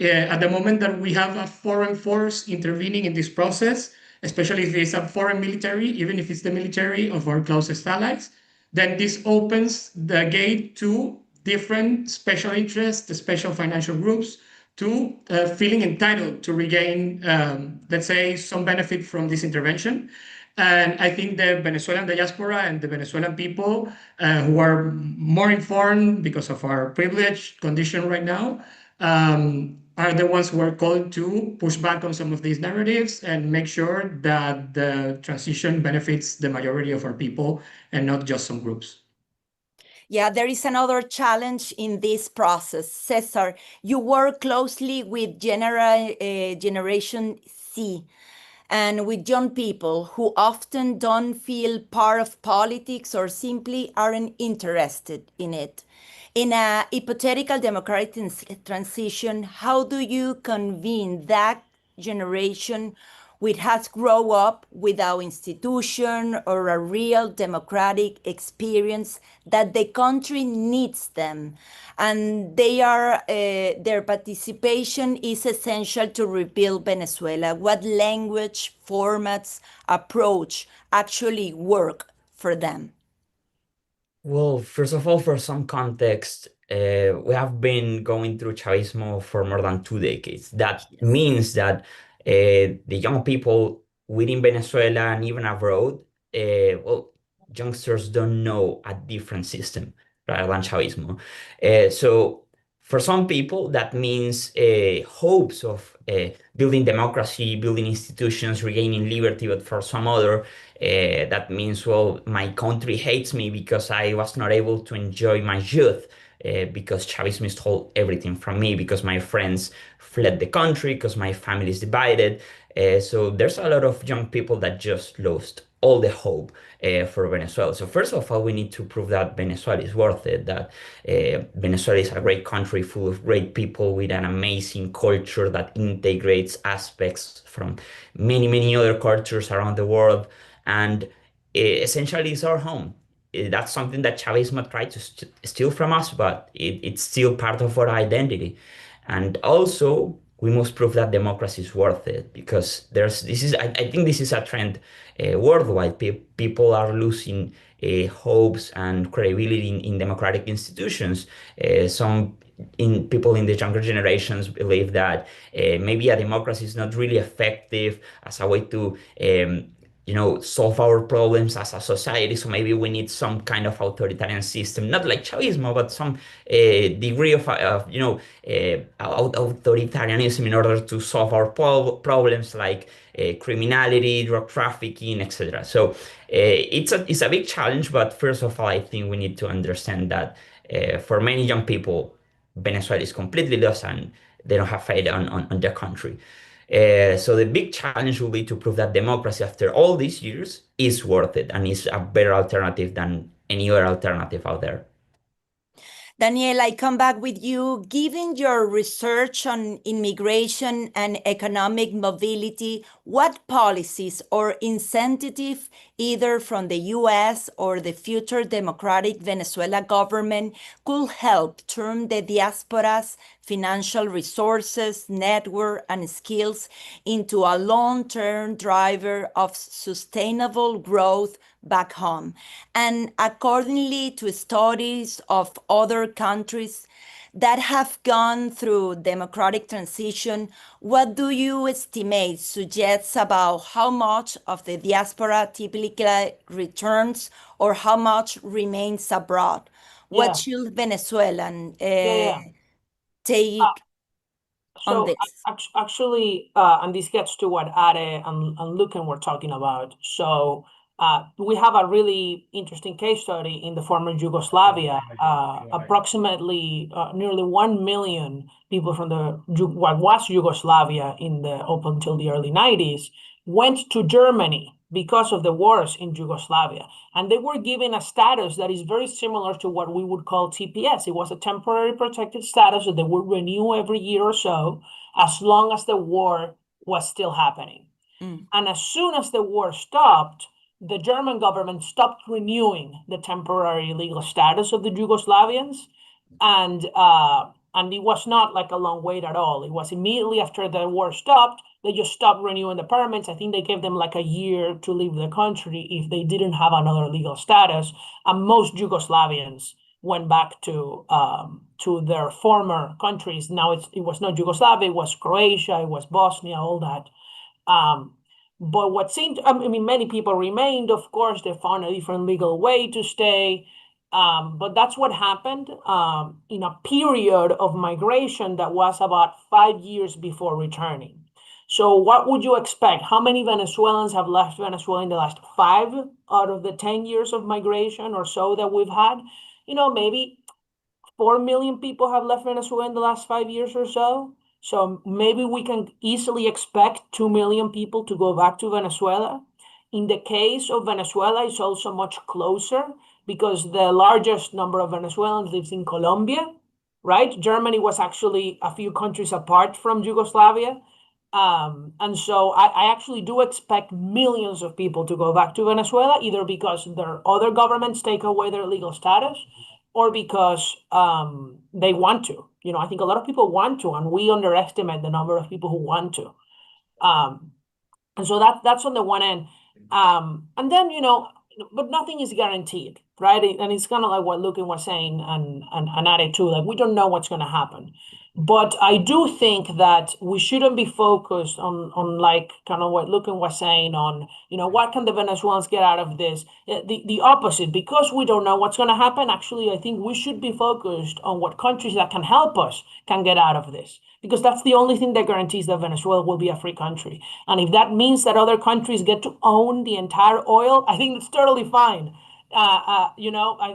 At the moment that we have a foreign force intervening in this process, especially if it's a foreign military, even if it's the military of our closest allies, then this opens the gate to different special interests, the special financial groups, to feeling entitled to regain, let's say, some benefit from this intervention. And I think the Venezuelan diaspora and the Venezuelan people who are more informed because of our privileged condition right now are the ones who are called to push back on some of these narratives and make sure that the transition benefits the majority of our people and not just some groups. Yeah, there is another challenge in this process. Cesar, you work closely with Generation C and with young people who often don't feel part of politics or simply aren't interested in it. In a hypothetical democratic transition, how do you convene that generation which has grown up without institution or a real democratic experience, that the country needs them, and their participation is essential to rebuild Venezuela? What language, formats, approach actually work for them? Well, first of all, for some context, we have been going through Chavismo for more than 2 decades. That means that the young people within Venezuela and even abroad, well, youngsters don't know a different system rather than Chavismo. So for some people, that means hopes of building democracy, building institutions, regaining liberty, but for some other, that means, well, my country hates me because I was not able to enjoy my youth because Chavismo stole everything from me, because my friends fled the country, because my family is divided. So there's a lot of young people that just lost all the hope for Venezuela. So first of all, we need to prove that Venezuela is worth it, that Venezuela is a great country full of great people with an amazing culture that integrates aspects from many other cultures around the world. And essentially it's our home. That's something that Chavismo tried to steal from us, but it's still part of our identity. And also, we must prove that democracy is worth it, because I think this is a trend worldwide. People are losing hopes and credibility in democratic institutions. Some people in the younger generations believe that maybe a democracy is not really effective as a way to solve our problems as a society. So maybe we need some kind of authoritarian system, not like Chavismo, but some degree of authoritarianism in order to solve our problems, like criminality, drug trafficking, etc. So it's a big challenge. But first of all, I think we need to understand that for many young people, Venezuela is completely lost and they don't have faith on their country. So the big challenge will be to prove that democracy after all these years is worth it and is a better alternative than any other alternative out there. Daniel, I come back with you. Given your research on immigration and economic mobility, what policies or incentives, either from the US or the future democratic Venezuela government, could help turn the diaspora's financial resources, network, and skills into a long-term driver of sustainable growth back home? And accordingly to studies of other countries that have gone through democratic transition, what do you estimate suggests about how much of the diaspora typically returns or how much remains abroad? What Yeah, should Venezuelan yeah. take on So this? actually, and this gets to what Ade and Lucan were talking about. So we have a really interesting case study in the former Yugoslavia. Approximately nearly 1 million people from what was Yugoslavia up until the early 90s went to Germany because of the wars in Yugoslavia. And they were given a status that is very similar to what we would call TPS. It was a temporary protected status that they would renew every year or so, as long as the war was still happening. And as soon as the war stopped, the German government stopped renewing the temporary legal status of the Yugoslavians. And it was not like a long wait at all. It was immediately after the war stopped, they just stopped renewing the permits. I think they gave them like a year to leave the country if they didn't have another legal status. And most Yugoslavians went back to their former countries. Now it was not Yugoslavia, it was Croatia, it was Bosnia, all that. But what seemed, I mean, many people remained, of course, they found a different legal way to stay. But that's what happened in a period of migration that was about 5 years before returning. So what would you expect? How many Venezuelans have left Venezuela in the last 5 out of the 10 years of migration or so that we've had? Maybe 4 million people have left Venezuela in the last 5 years or so. So maybe we can easily expect 2 million people to go back to Venezuela. In the case of Venezuela, it's also much closer because the largest number of Venezuelans lives in Colombia, right? Germany was actually a few countries apart from Yugoslavia. And so I actually do expect millions of people to go back to Venezuela, either because their other governments take away their legal status or because they want to. I think a lot of people want to, and we underestimate the number of people who want to. And so that's on the one end. And then, but nothing is guaranteed, right? And it's kind of like what Lucan was saying and Ade too, like we don't know what's going to happen. But I do think that we shouldn't be focused on like kind of what Lucan was saying on, what can the Venezuelans get out of this? The opposite, because we don't know what's going to happen. Actually, I think we should be focused on what countries that can help us can get out of this, because that's the only thing that guarantees that Venezuela will be a free country. And if that means that other countries get to own the entire oil, I think it's totally fine. I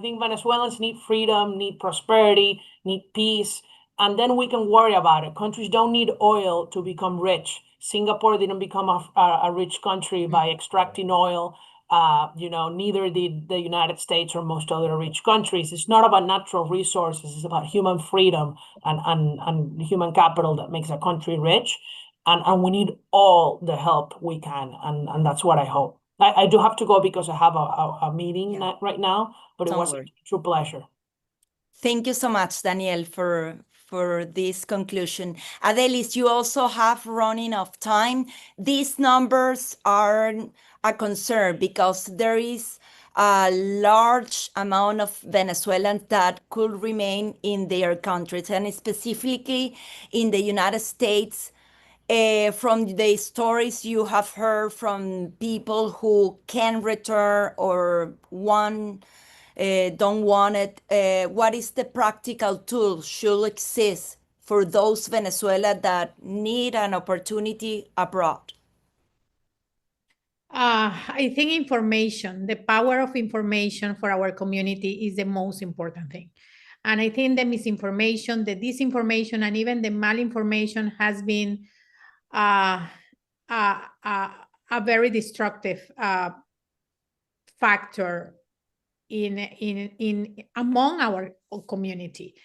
think Venezuelans need freedom, need prosperity, need peace. And then we can worry about it. Countries don't need oil to become rich. Singapore didn't become a rich country by extracting oil. Neither did the United States or most other rich countries. It's not about natural resources. It's about human freedom and human capital that makes a country rich. And we need all the help we can. And that's what I hope. I do have to go because I have a meeting right now, but it was a true pleasure. Thank you so much, Daniel, for this conclusion. Adelis, you also have running of time. These numbers are a concern because there is a large amount of Venezuelans that could remain in their countries, and specifically in the United States. From the stories you have heard from people who can return or don't want it, what is the practical tool should exist for those Venezuela that need an opportunity abroad? I think information, the power of information for our community is the most important thing. And I think the misinformation, the disinformation, and even the malinformation has been a very destructive factor in among our community.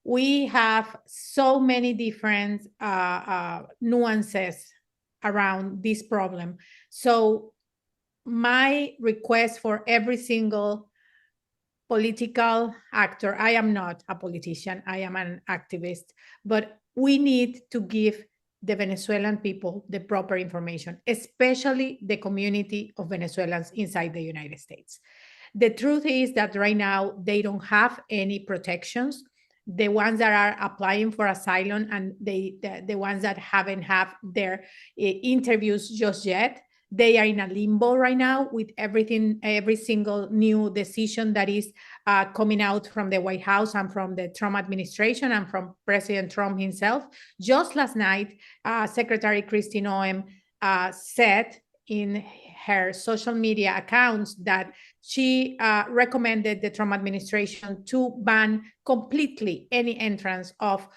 We have so many different nuances around this problem. So my request for every single political actor, I am not a politician, I am an activist, but we need to give the Venezuelan people the proper information, especially the community of Venezuelans inside the United States. The truth is that right now they don't have any protections. The ones that are applying for asylum and the ones that haven't had their interviews just yet, they are in a limbo right now with everything, every single new decision that is coming out from the White House and from the Trump administration and from President Trump himself. Just last night, Secretary Kristi Noem said in her social media accounts that she recommended the Trump administration to ban completely any entrance of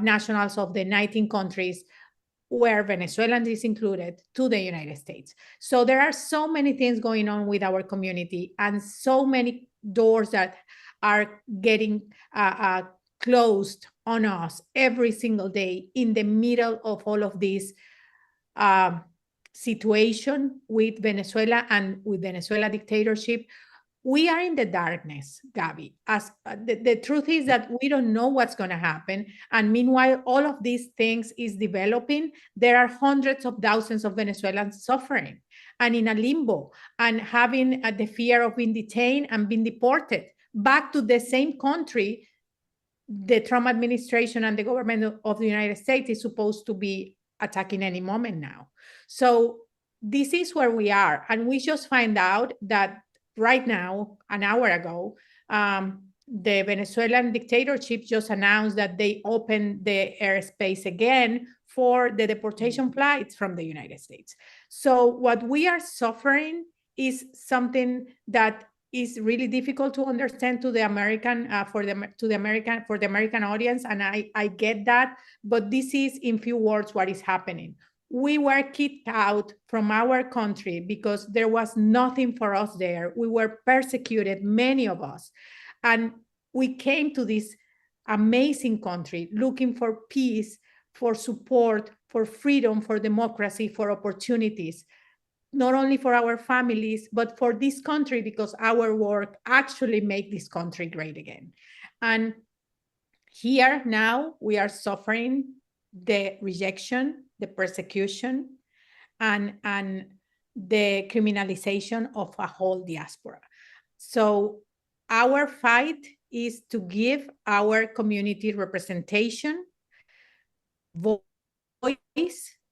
nationals of the 19 countries where Venezuelan is included to the United States. So there are so many things going on with our community and so many doors that are getting closed on us every single day in the middle of all of this situation with Venezuela and with Venezuela dictatorship. We are in the darkness, Gabby. As the truth is that we don't know what's going to happen. And meanwhile, all of these things is developing. There are hundreds of thousands of Venezuelans suffering and in a limbo and having the fear of being detained and being deported back to the same country the Trump administration and the government of the United States is supposed to be attacking any moment now. So this is where we are. And we just find out that right now, an hour ago, the Venezuelan dictatorship just announced that they opened the airspace again for the deportation flights from the United States. So what we are suffering is something that is really difficult to understand to the American for the American audience, and I get that. But this is, in few words, what is happening. We were kicked out from our country because there was nothing for us there. We were persecuted, many of us. And we came to this amazing country looking for peace, for support, for freedom, for democracy, for opportunities, not only for our families, but for this country, because our work actually make this country great again. And here now we are suffering the rejection, the persecution, and the criminalization of a whole diaspora. So our fight is to give our community representation, voice,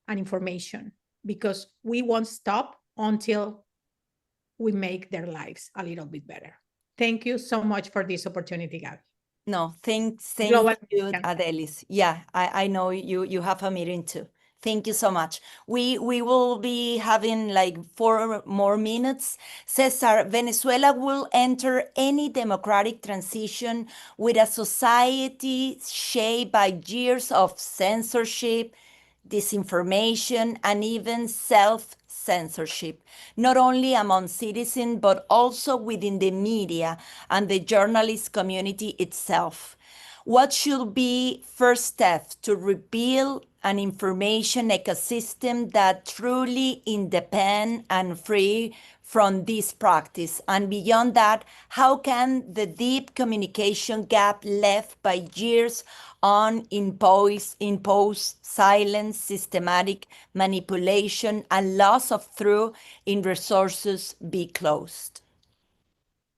and information, because we won't stop until we make their lives a little bit better. Thank you so much for this opportunity, Gabby. No, thank Global you, American. Adelis. Yeah, I know you have a meeting too. Thank you so much. We will be having like 4 more minutes. Cesar, Venezuela will enter any democratic transition with a society shaped by years of censorship, disinformation, and even self-censorship, not only among citizens, but also within the media and the journalist community itself. What should be first steps to rebuild an information ecosystem that truly independent and free from this practice? And beyond that, how can the deep communication gap left by years on imposed silence, systematic manipulation, and loss of truth in resources be closed?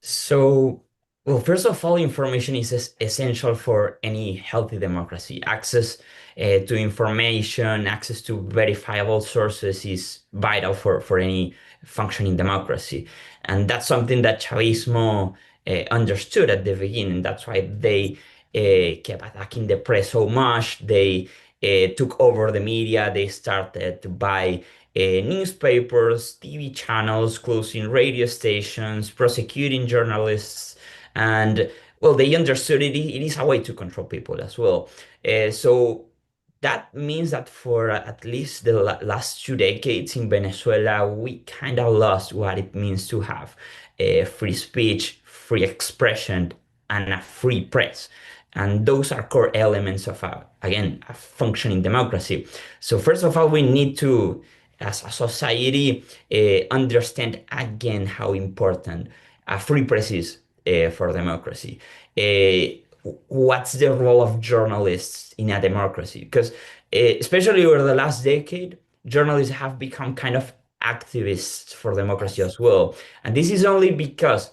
So, well, first of all, information is essential for any healthy democracy. Access to information, access to verifiable sources is vital for any functioning democracy. And that's something that Chavismo understood at the beginning. That's why they kept attacking the press so much. They took over the media. They started to buy newspapers, TV channels, closing radio stations, prosecuting journalists, and well, they understood it is a way to control people as well. So that means that for at least the last 2 decades in Venezuela, we kind of lost what it means to have free speech, free expression, and a free press. And those are core elements of, again, a functioning democracy. So first of all, we need to, as a society, understand again how important a free press is for democracy. What's the role of journalists in a democracy? Because especially over the last decade, journalists have become kind of activists for democracy as well. And this is only because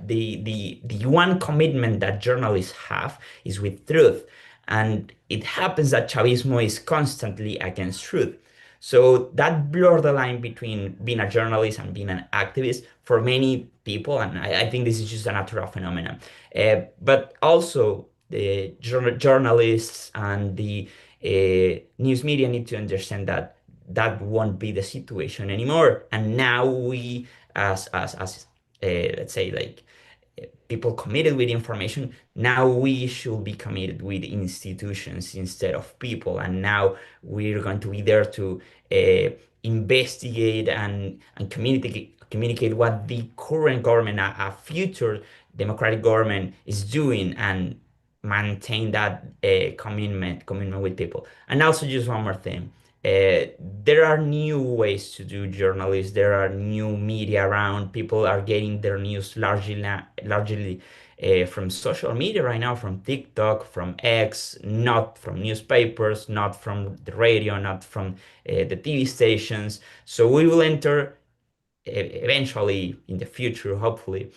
the one commitment that journalists have is with truth. And it happens that Chavismo is constantly against truth. So that blurred the line between being a journalist and being an activist for many people, and I think this is just a natural phenomenon. But also, the journalists and the news media need to understand that that won't be the situation anymore. And now we, as let's say, like people committed with information, now we should be committed with institutions instead of people. And now we're going to be there to investigate and communicate what the current government, a future democratic government, is doing, and maintain that commitment with people. And also, just one more thing. There are new ways to do journalism. There are new media around. People are getting their news largely from social media right now, from TikTok, from X, not from newspapers, not from the radio, not from the TV stations. So we will enter eventually in the future, hopefully,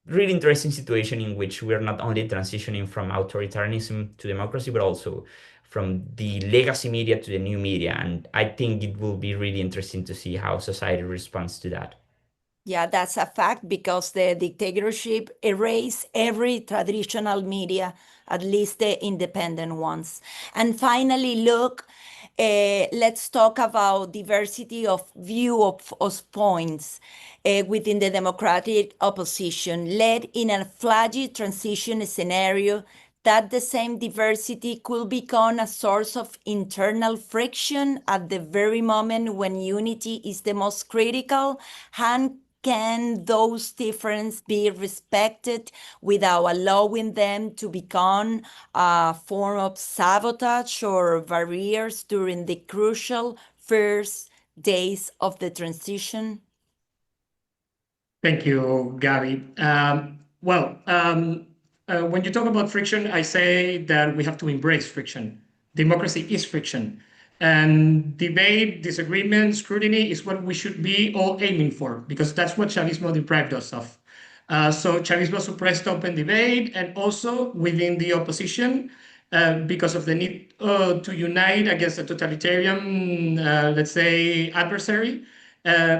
really interesting situation in which we're not only transitioning from authoritarianism to democracy, but also from the legacy media to the new media. And I think it will be really interesting to see how society responds to that. Yeah, that's a fact, because the dictatorship erased every traditional media, at least the independent ones. And finally, look, let's talk about diversity of view of points within the democratic opposition, led in a flagy transition scenario that the same diversity could become a source of internal friction at the very moment when unity is the most critical. And can those differences be respected without allowing them to become a form of sabotage or barriers during the crucial first days of the transition? Thank you, Gabby. When you talk about friction, I say that we have to embrace friction. Democracy is friction. And debate, disagreement, scrutiny is what we should be all aiming for, because that's what Chavismo deprived us of. So Chavismo suppressed open debate, and also within the opposition, because of the need to unite against a totalitarian, let's say, adversary.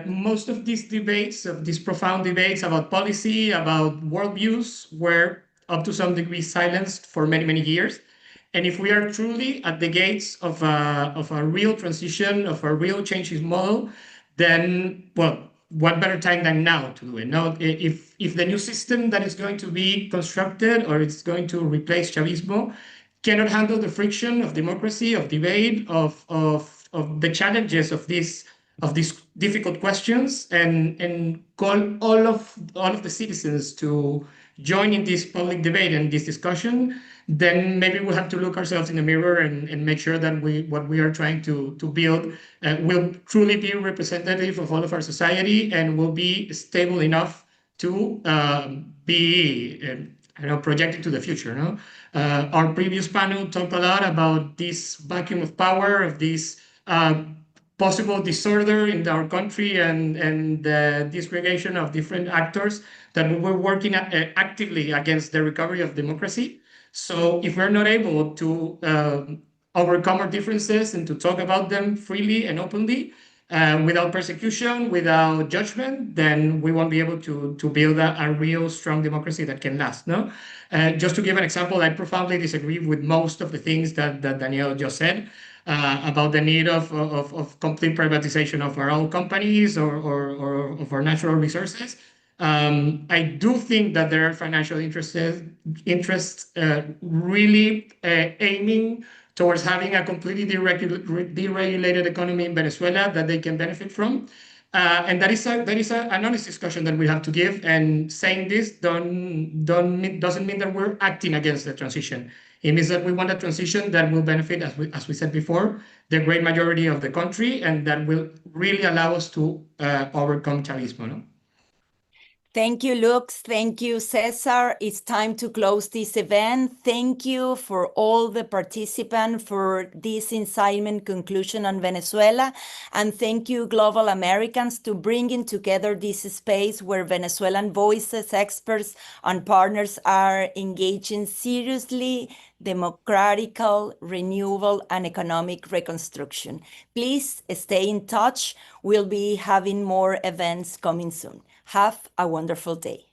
Most of these debates, of these profound debates about policy, about worldviews, were up to some degree silenced for many, many years. And if we are truly at the gates of a real transition, of a real change in model, then, well, what better time than now to do it? Now, if the new system that is going to be constructed, or it's going to replace Chavismo, cannot handle the friction of democracy, of debate, of the challenges of these difficult questions, and call all of the citizens to join in this public debate and this discussion, then maybe we'll have to look ourselves in the mirror and make sure that what we are trying to build will truly be representative of all of our society, and will be stable enough to be projected to the future. No? Our previous panel talked a lot about this vacuum of power, of this possible disorder in our country, and the disgregation of different actors that we were working actively against the recovery of democracy. So if we're not able to overcome our differences and to talk about them freely and openly, without persecution, without judgment, then we won't be able to build a real strong democracy that can last. No, just to give an example, I profoundly disagree with most of the things that Daniel just said about the need of complete privatization of our own companies, or of our natural resources. I do think that there are financial interests really aiming towards having a completely deregulated economy in Venezuela that they can benefit from. And that is an honest discussion that we have to give. And saying this doesn't mean that we're acting against the transition. It means that we want a transition that will benefit, as we said before, the great majority of the country, and that will really allow us to overcome chavismo. No? Thank you, Lux. Thank you, Cesar. It's time to close this event. Thank you for all the participants for this incitement conclusion on Venezuela. And thank you, Global Americans, to bringing together this space where Venezuelan voices, experts, and partners are engaging seriously democratical, renewal, and economic reconstruction. Please stay in touch. We'll be having more events coming soon. Have a wonderful day.